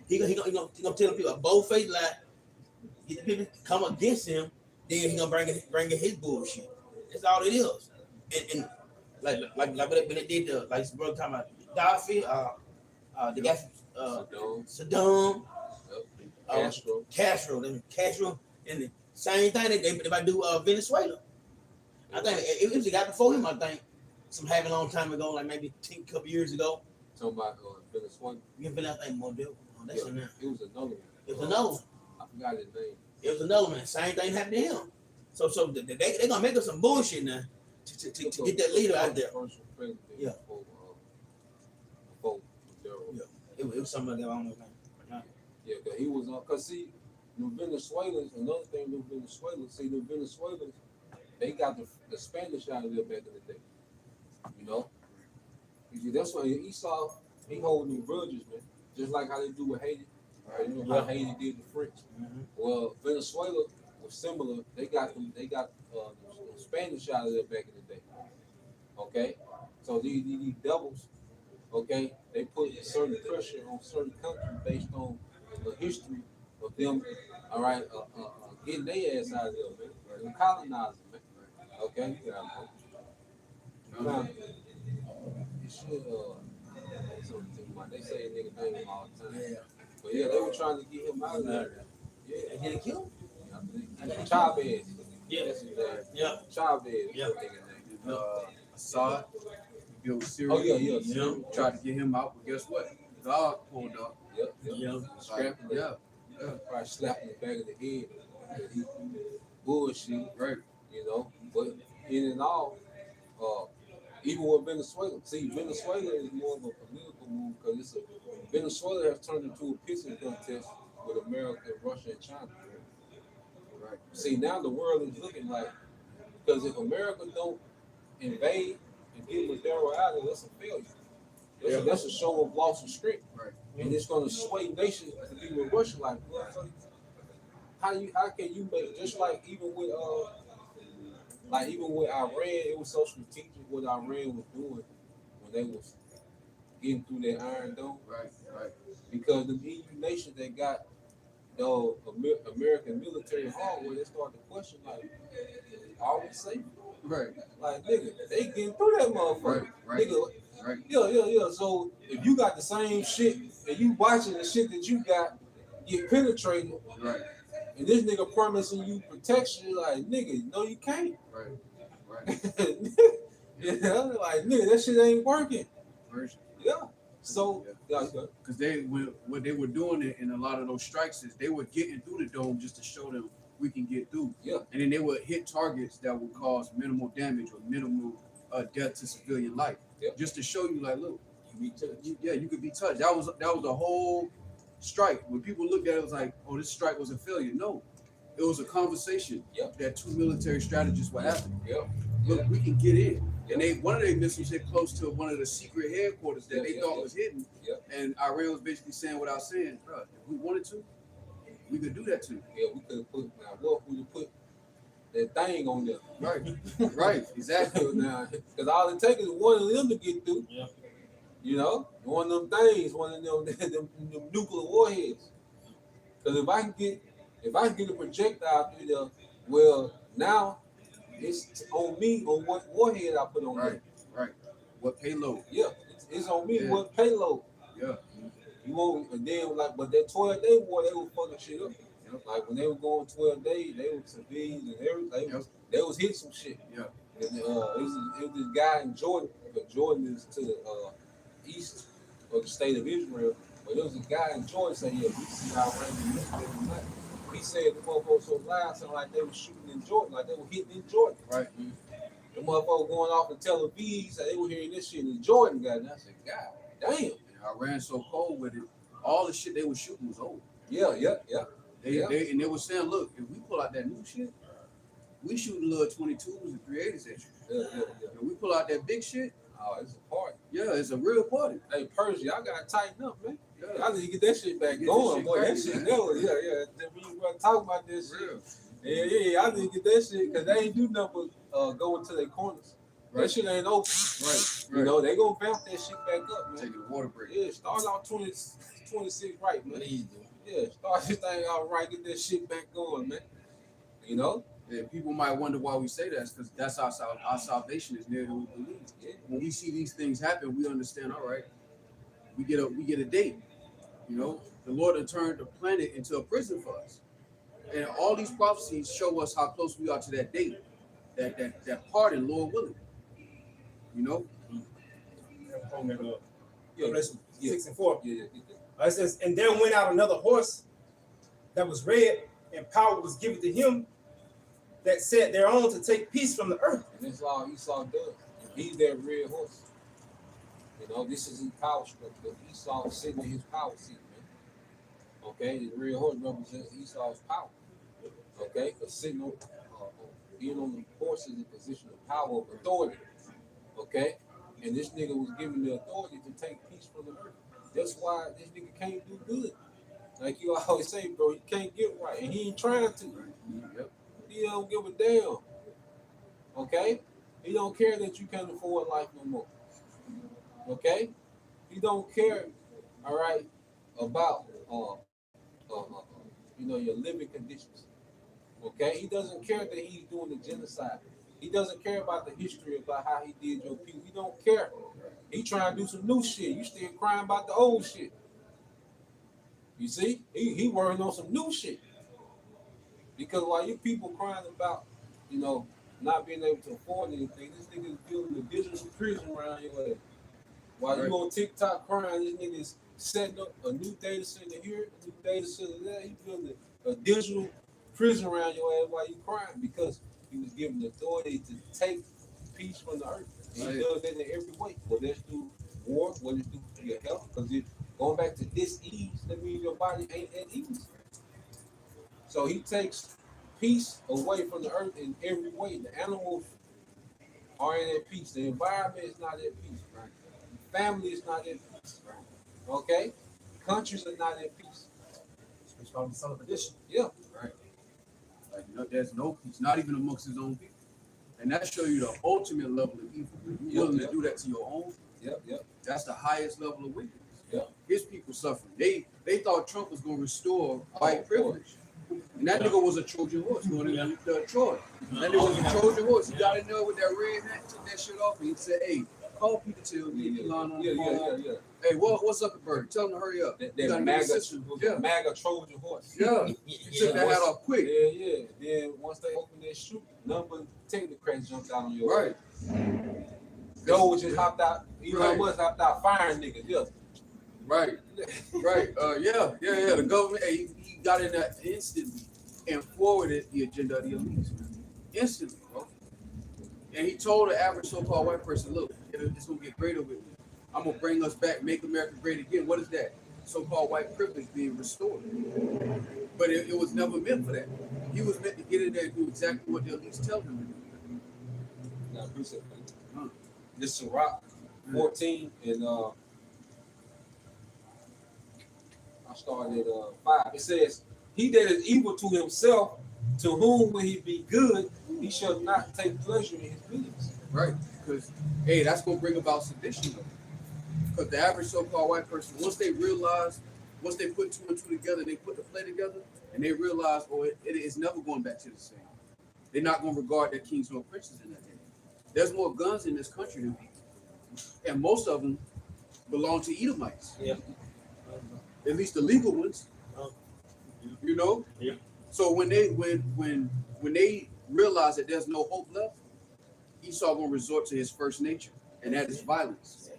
He gonna tell people a bold-faced lie. Get the people come against him, then he gonna bring in his bullshit. That's all it is. And like when they did the like this brother talking about Gaddafi, the guy from Saddam, Castro, and the same thing they might do Venezuela. I think it was the guy before him. I think some happened a long time ago, like maybe a couple years ago. Talking about Venezuela. You been out there more deal. That's It was another one. It was another one. I forgot his name. It was another one. Same thing happened to him. So they gonna make us some bullshit now to get that leader out there. Yeah. It was something like that. I don't know. Yeah, because he was on. Cause see, the Venezuelans. Another thing, the Venezuelans, they got the Spanish out of there back in the day. You know, that's why Esau he holding grudges, man. Just like how they do with Haiti. Right? You know how Haiti did the French. Mm-hmm. Well, Venezuela was similar. They got the Spanish out of there back in the day. Okay, so these devils, okay, they put certain pressure on certain countries based on the history of them. All right, getting their ass out of there, man. And colonizing, man. Okay, yeah. Now, you should they say a nigga name all the time. Yeah. But yeah, they were trying to get him out of there. Yeah. They didn't kill him? Chavez. Yeah. That's his name. Yeah. Chavez. Yeah. Assad, built Syria. Oh yeah. Tried to get him out, but guess what? God pulled up. Yep. Yeah. Scrapping it. Yeah. Probably slapping the back of the head. He bullshit, Right. you know. But in and all, even with Venezuela, see, Venezuela is more of a political move because Venezuela has turned into a pissing contest with America, Russia, and China. Right. See, now the world is looking like, because if America don't invade and get Maduro out of it, that's a failure. That's a show of loss of strength. Right. And it's going to sway nations to be with Russia. Like, how can you make, just like even with Iran, it was so strategic what Iran was doing when they was getting through that Iron Dome. Right. Because the EU nations that got the American military hardware, they started to question, like, are we safe? Right. Like, nigga, they getting through that motherfucker. Right. Nigga, Right. Yeah. So if you got the same shit and you watching the shit that you got get penetrated, Right. and this nigga promising you protection, like, nigga, no, you can't. Right. You know, like, nigga, that shit ain't working. Right. Yeah. So, because what they were doing in a lot of those strikes is they were getting through the dome just to show them we can get through. Yeah. And then they would hit targets that would cause minimal damage or minimal death to civilian life. Yep. Just to show you, like, look, you be touched. You could be touched. That was the whole strike. When people looked at it, it was like, oh, this strike was a failure. No, it was a conversation that two military strategists were having. Yep. Look, we can get in. And one of their missiles hit close to one of the secret headquarters that they thought was hidden. Yep. And Iran was basically saying without saying, bro, if we wanted to, we could do that too. Yeah, we could put that thing on there. Right. Right. Exactly. Now, because all it takes is one of them to get through. Yeah. You know, one of them things, one of them nuclear warheads. Because if I can get a projectile through there, well, now it's on me on what warhead I put on there. Right. What payload? Yeah, it's on me what payload. Yeah. You won't, and then but that 12-day war, they were fucking shit up. Yep. Like when they were going 12 days, they were civilians and everything. They was hitting some shit. Yeah. And it was this guy in Jordan. But Jordan is to the east of the state of Israel. But there was a guy in Jordan saying, "Yeah, we see how random this every night." He said the motherfuckers so loud, sounded like they were shooting in Jordan, like they were hitting in Jordan. Right. The motherfuckers going off in Tel Aviv, said they were hearing this shit in Jordan, guy. And I said, God damn. And I ran so cold with it. All the shit they were shooting was old. Yeah. They were saying, look, if we pull out that new shit, we shooting little 22s and 380s at you. Yeah. And we pull out that big shit. Oh, it's a party. Yeah, it's a real party. Hey, Percy, y'all gotta tighten up, man. Yeah. I need to get that shit back Get going, shit boy. That crazy. shit never, yeah. We want to talk about this shit. Real. Yeah. I need to get that shit because they ain't do nothing but go into their corners. Right. That shit ain't open. Right. You know, they gonna bounce that shit back up, man. Taking a water break. Yeah, start out 26 right, man. Please do. Yeah, start this thing out right, get that shit back going, man. You know? Yeah, people might wonder why we say that, because that's our salvation is near than we believe. Yeah. When we see these things happen, we understand. All right, we get a date. You know, the Lord had turned the planet into a prison for us, and all these prophecies show us how close we are to that date, that pardon, Lord willing. You know. Revelation 6 and 4. Yeah. It says, and there went out another horse that was red, and power was given to him that sat thereon to take peace from the earth. And this is all Esau does. He's that red horse. You know, this is his power structure. Esau sitting in his power seat, man. Okay, the red horse represents Esau's power. Okay, because sitting on, being on the horse is a position of power, of authority. Okay, and this nigga was given the authority to take peace from the earth. That's why this nigga can't do good. Like you always say, bro, he can't get right, and he ain't trying to. Yep. He don't give a damn. Okay? He don't care that you can't afford life no more. Okay? He don't care, all right, about your living conditions. Okay? He doesn't care that he's doing the genocide. He doesn't care about the history about how he did your people. He don't care. He trying to do some new shit. You still crying about the old shit. You see? He worrying on some new shit. Because while you people crying about, not being able to afford anything, this nigga is building a digital prison around your head. While you on TikTok crying, this nigga is setting up a new data center here, a new data center there. He building a digital prison around your ass while you crying because he was given the authority to take peace from the earth. And he does that in every way. Whether it's through war, whether it's through your health, because if going back to dis-ease, that means your body ain't at ease. So he takes peace away from the earth in every way. The animals aren't at peace. The environment is not at peace. Right? Family is not at peace. Right? Okay? Countries are not at peace. It's called the son of addition. Yeah. Right. Like there's no peace, not even amongst his own people. And that shows you the ultimate level of evil. You're willing to do that to your own. Yep. That's the highest level of wickedness. Yep. His people suffering. They thought Trump was going to restore white privilege. And that nigga was a Trojan horse going to Troy. That nigga was a Trojan horse. He got in there with that red hat, took that shit off, and he said, hey, call Peter Till, get the line on the phone. Hey, what's up, Bird? Tell him to hurry up. That MAGA Trojan horse. Yeah. He took that hat off quick. Yeah. Then once they opened their chute, number technocrats jumped out on your right. Those just hopped out. Elon Musk hopped out firing niggas. Yeah. Right. Yeah. The government, he got in there instantly and forwarded the agenda of the elites. Instantly, bro. And he told the average so-called white person, look, it's gonna get greater with me. I'm gonna bring us back, make America great again. What is that? So-called white privilege being restored. But it was never meant for that. He was meant to get in there and do exactly what the elites tell him to do. Now, appreciate that. This is Rock 14 and I started at 5. It says, he that is evil to himself, to whom will he be good, he shall not take pleasure in his goodness. Right. Because, hey, that's going to bring about sedition. Because the average so-called white person, once they put two and two together, they put the play together, and they realize, it is never going back to the same. They're not going to regard their kings nor princes in that day. There's more guns in this country than people. And most of them belong to Edomites. Yeah. At least the legal ones. You know? Yeah. So when they realize that there's no hope left, Esau gonna resort to his first nature, and that is violence.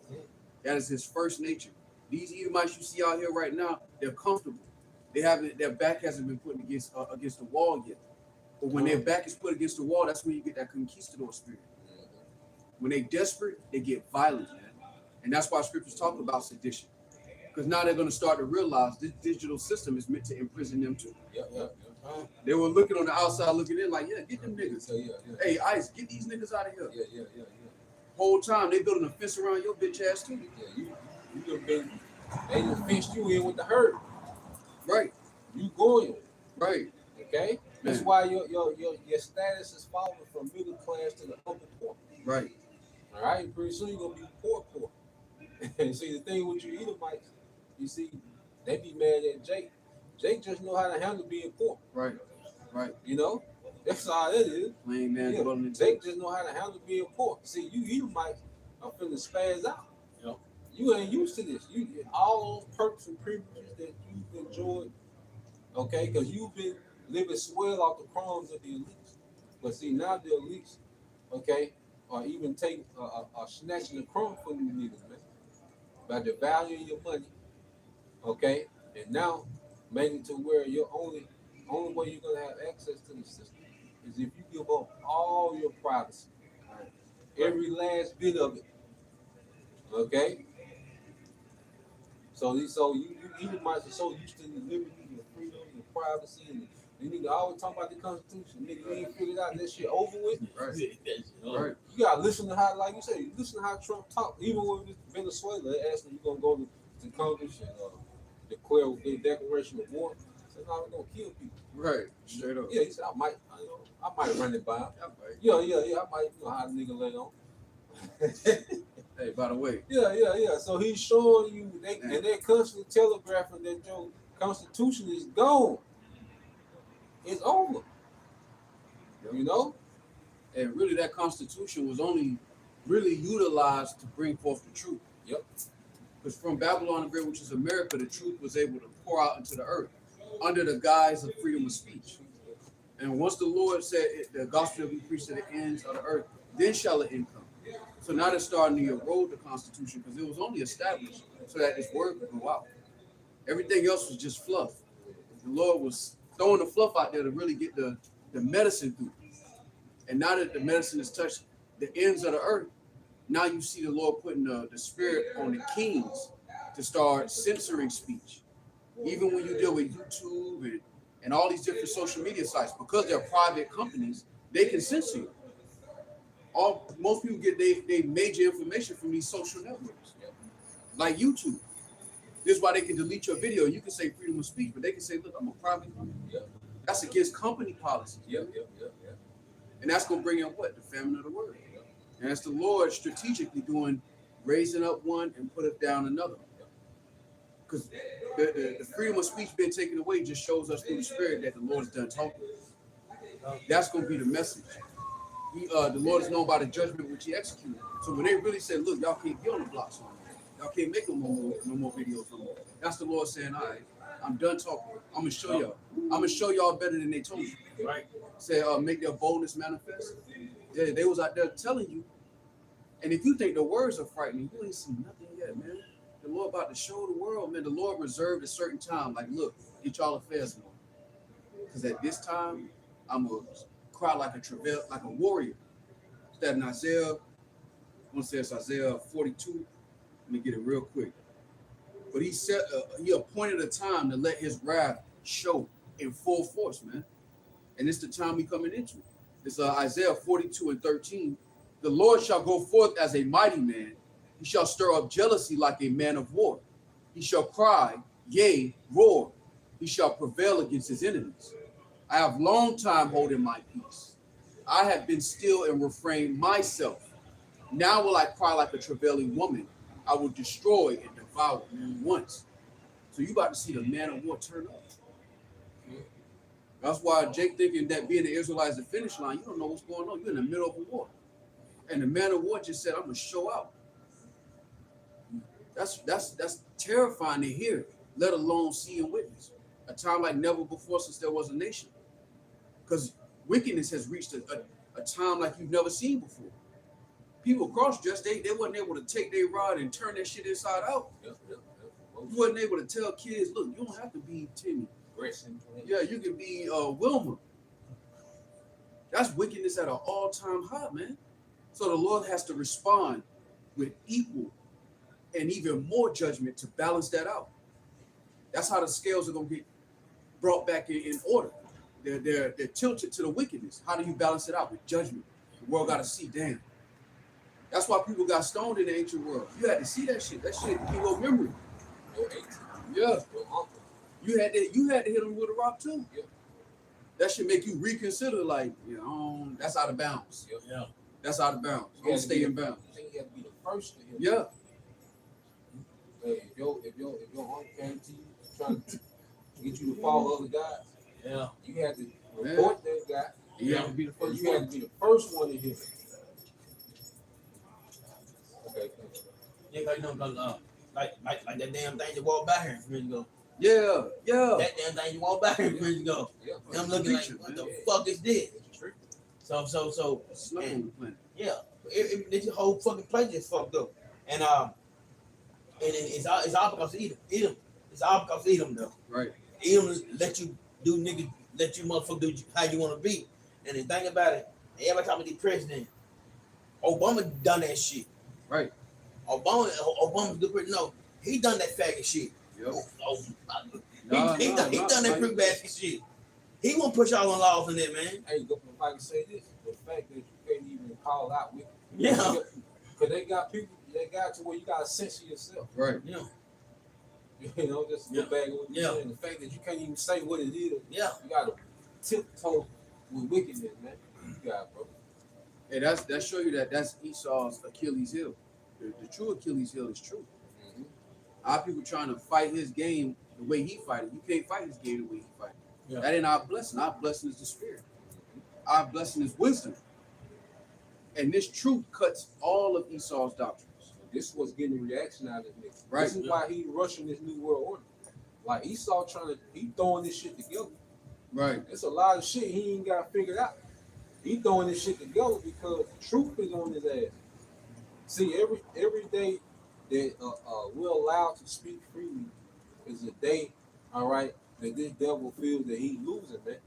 That is his first nature. These Edomites you see out here right now, they're comfortable. Their back hasn't been put against the wall yet. But when their back is put against the wall, that's when you get that conquistador spirit. When they're desperate, they get violent, man. And that's why scriptures talk about sedition. Because now they're going to start to realize this digital system is meant to imprison them too. Yeah. They were looking on the outside, looking in like, get them niggas. Yeah. Hey, ICE, get these niggas out of here. Yeah. Whole time they building a fence around your bitch ass too. Yeah, they just fenced you in with the herd. Right. You going. Right. Okay? That's why your status is falling from middle class to the upper poor. Right. All right? Pretty soon you're going to be poor. And see, the thing with you Edomites, you see, they be mad at Jake. Jake just know how to handle being poor. Right. You know? That's all it is. Plain man. Jake just know how to handle being poor. See, you Edomites are finna spaz out. Yep. You ain't used to this. You all those perks and privileges that you've enjoyed, okay? Because you've been living swell off the crumbs of the elites. But see, now the elites, okay, are even taking are snatching the crumbs from the niggas, man. By the value of your money, okay, and now making it to where your only way you're gonna have access to the system is if you give up all your privacy, right? Every last bit of it, okay. So you Edomites are so used to the liberty and freedom and privacy, and you need to always talk about the Constitution. Nigga, you ain't figured out that shit over with. Right. You gotta listen to how, like you said, you listen to how Trump talk. Even with Venezuela, they asked him, you gonna go to Congress and declare a declaration of war? He said, no, we're gonna kill people. Right. Straight up. Yeah, he said, I might run it by him. Yeah, I might how the nigga lay on. Hey, by the way. Yeah. So he's showing you, and they're constantly telegraphing that your Constitution is gone. It's over. You know? And really that Constitution was only really utilized to bring forth the truth. Yep. Because from Babylon the Great, which is America, the truth was able to pour out into the earth under the guise of freedom of speech. And once the Lord said the gospel will be preached to the ends of the earth, then shall it end come. So now they're starting to erode the Constitution because it was only established so that this word could go out. Everything else was just fluff. The Lord was throwing the fluff out there to really get the medicine through. And now that the medicine has touched the ends of the earth, now you see the Lord putting the spirit on the kings to start censoring speech. Even when you deal with YouTube and all these different social media sites, because they're private companies, they can censor you. Most people get their major information from these social networks, like YouTube. This is why they can delete your video. You can say freedom of speech, but they can say, look, I'm a private company. That's against company policy. And that's going to bring in what? The famine of the word. And that's the Lord strategically doing, raising up one and put it down another. Because the freedom of speech being taken away just shows us through the spirit that the Lord is done talking. That's going to be the message. The Lord is known by the judgment which he executed. So when they really said, look, y'all can't be on the blocks no more. Y'all can't make no more videos no more. That's the Lord saying, all right, I'm done talking. I'm going to show y'all. I'm going to show y'all better than they told you. Right? Say, make their boldness manifest. Yeah, they was out there telling you. And if you think the words are frightening, you ain't seen nothing yet, man. The Lord about to show the world, man. The Lord reserved a certain time. Like, look, get y'all affairs in order. Because at this time, I'm going to cry like a travail, like a warrior. That in Isaiah, I want to say it's Isaiah 42. Let me get it real quick. But he said he appointed a time to let his wrath show in full force, man. And it's the time we coming into. It's Isaiah 42:13. The Lord shall go forth as a mighty man. He shall stir up jealousy like a man of war. He shall cry, yea, roar. He shall prevail against his enemies. I have long time holding my peace. I have been still and refrained myself. Now will I cry like a travailing woman. I will destroy and devour once. So you about to see the man of war turn up. That's why Jake thinking that being the Israelites the finish line, you don't know what's going on. You're in the middle of a war. And the man of war just said, I'm gonna show out. That's terrifying to hear, let alone see and witness. A time like never before since there was a nation. Because wickedness has reached a time like you've never seen before. People cross-dressed, they wasn't able to take their rod and turn that shit inside out. You wasn't able to tell kids, look, you don't have to be Timmy. Yeah, you can be Wilma. That's wickedness at an all-time high, man. So the Lord has to respond with equal and even more judgment to balance that out. That's how the scales are going to get brought back in order. They're tilted to the wickedness. How do you balance it out? With judgment. The world got to see, damn. That's why people got stoned in the ancient world. You had to see that shit. That shit in your memory. Yeah. You had to hit them with a rock too. Yeah. That should make you reconsider, like, you know, that's out of bounds. Yeah. That's out of bounds. Don't stay in bounds. I think you have to be the first to hit. Yeah. Hey, if your uncle came to you trying to get you to follow other guys, yeah, you had to report that guy. You have to be the first. You had to be the first one to hit it. Okay. Yeah, you know, like that damn thing you walked by here a few minutes ago. Yeah. That damn thing you walked by here a few minutes ago. Yeah. And I'm looking like, what the fuck is this? So. Yeah. This whole fucking place is fucked up. And it's all because of Edom. It's all because of Edom, though. Right. Edom let you motherfucker do how you want to be. And the thing about it, every time the president, Obama done that shit. Right. Obama's good president. No, he done that faggot shit. Yep. He done that pretty bad shit. He won't push all the laws in there, man. Hey, if I can say this, the fact that you can't even call out with, yeah, because they got people, they got to where you gotta censor yourself. Right. Yeah. You know, just go back with what you're saying. The fact that you can't even say what it is. Yeah. You gotta tiptoe with wickedness, man. You got it, bro. Hey, that show you that's Esau's Achilles heel. The true Achilles heel is true. Mm-hmm. A lot of people trying to fight his game the way he fight it. You can't fight his game the way he fight it. Yeah. That ain't our blessing. Our blessing is the spirit. Our blessing is wisdom. And this truth cuts all of Esau's doctrines. This was getting a reaction out of this. Right. This is why he rushing this new world order. Like Esau he throwing this shit together. Right. It's a lot of shit he ain't got figured out. He throwing this shit together because truth is on his ass. See, every day that we're allowed to speak freely is a day, all right, that this devil feels that he's losing, man.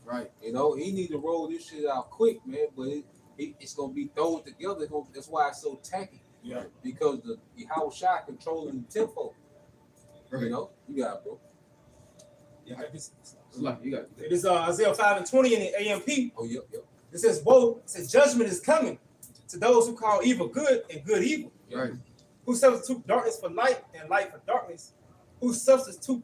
Right. You know, he need to roll this shit out quick, man. But it's gonna be thrown together. That's why it's so tacky. Yeah. Because the Yahweh Shai controlling the tempo. Right. You know, you got it, bro. Yeah, You got it is Isaiah 5:20 in the AMP. Oh, yep. It says, woe, it says, judgment is coming to those who call evil good and good evil. Right. Who substitute darkness for light and light for darkness. Who substitute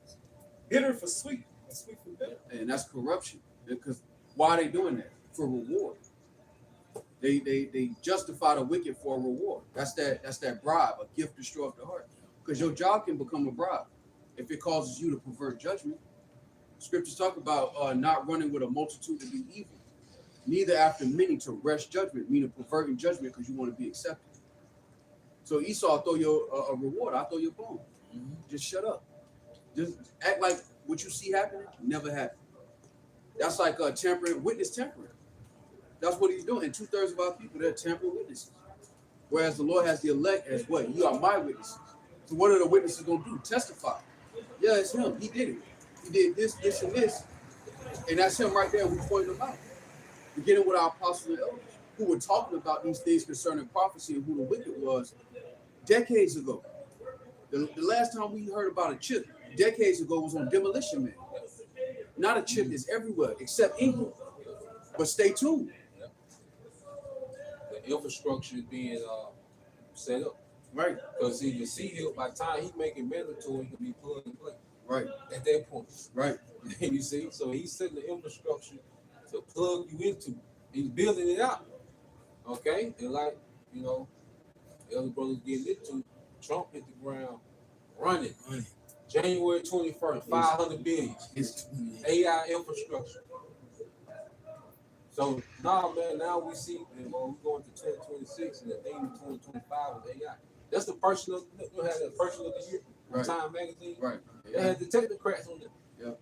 bitter for sweet and sweet for bitter. And that's corruption. Because why are they doing that? For reward. They justify the wicked for a reward. That's that bribe, a gift destroyeth the heart. Because your job can become a bribe if it causes you to pervert judgment. Scriptures talk about not running with a multitude to do evil, neither after many to wresh judgment, meaning perverting judgment because you want to be accepted. So Esau throw you a reward, I throw you a bone. Just shut up. Just act like what you see happening never happened. That's like witness tampering. That's what he's doing. And 2/3 of our people, they're tampering witnesses. Whereas the Lord has the elect as what? You are my witnesses. So what are the witnesses going to do? Testify. Yeah, it's him. He did it. He did this, this, and this. And that's him right there. We pointed him out. Beginning with our apostles and elders who were talking about these things concerning prophecy and who the wicked was decades ago. The last time we heard about a chip decades ago was on Demolition Man. Not a chip is everywhere except England. But stay tuned. The infrastructure is being set up. Right. Because see, the seal, by the time he make it mandatory, he can be plug and play. Right. At that point. Right. You see? So he's setting the infrastructure to plug you into. He's building it out. Okay? And like, you know, the other brothers getting into, Trump hit the ground running. January 21st, 500 billion. AI infrastructure. So man, now we see we're going to 2026 and the thing in 2025 with AI. That's the person of the year, Right. Time magazine. Right. They had the technocrats on there.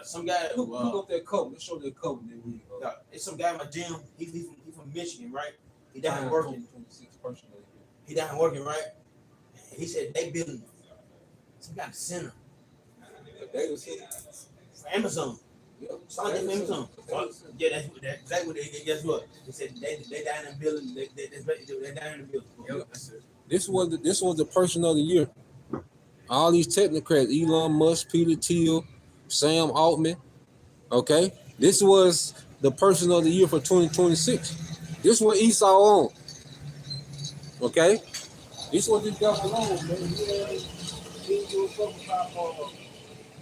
Some guy. Look up that cover. Let's show that cover. It's some guy in my gym. He from Michigan, right? He down working. 26 person. He down working, right? He said they building some kind of center for Amazon. Yeah. Something like Amazon. Yeah, that's exactly what they. Guess what? They said they down in the building. They down in the building. Yep, that's it. This was the person of the year. All these technocrats, Elon Musk, Peter Thiel, Sam Altman. Okay, this was the person of the year for 2026. This what Esau on. Okay, this what this guy on, man.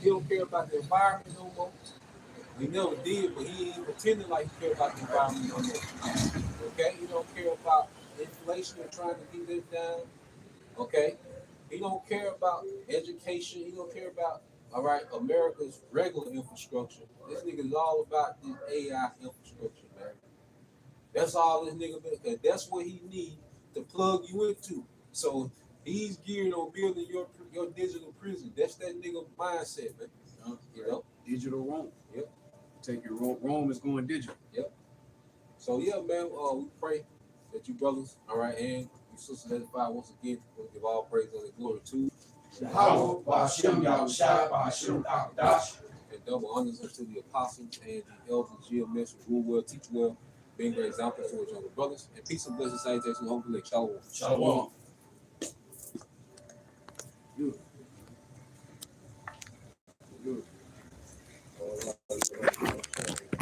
He don't care about the environment no more. He never did, but he ain't pretending like he cared about the environment no more. Okay, he don't care about inflation and trying to keep it down. Okay, he don't care about education. He don't care about America's regular infrastructure. This nigga is all about this AI infrastructure, man. That's all this nigga been, and that's what he need to plug you into. So he's geared on building your digital prison. That's that nigga mindset, man. You know, Digital Rome. Yep. Taking Rome is going digital. Yep. So yeah, man. We pray that you brothers, all right, and you sisters edify once again. We'll give all praise and glory to Yahweh, Ba'ashem, Yahushua, Ba'ashem, Akadash. and double honors unto the apostles and the elders of GMS who rule well, teach well, being great examples to each other brothers. And peace and blessings, salutations, hopefully, shalom. Shalom. Good. Good.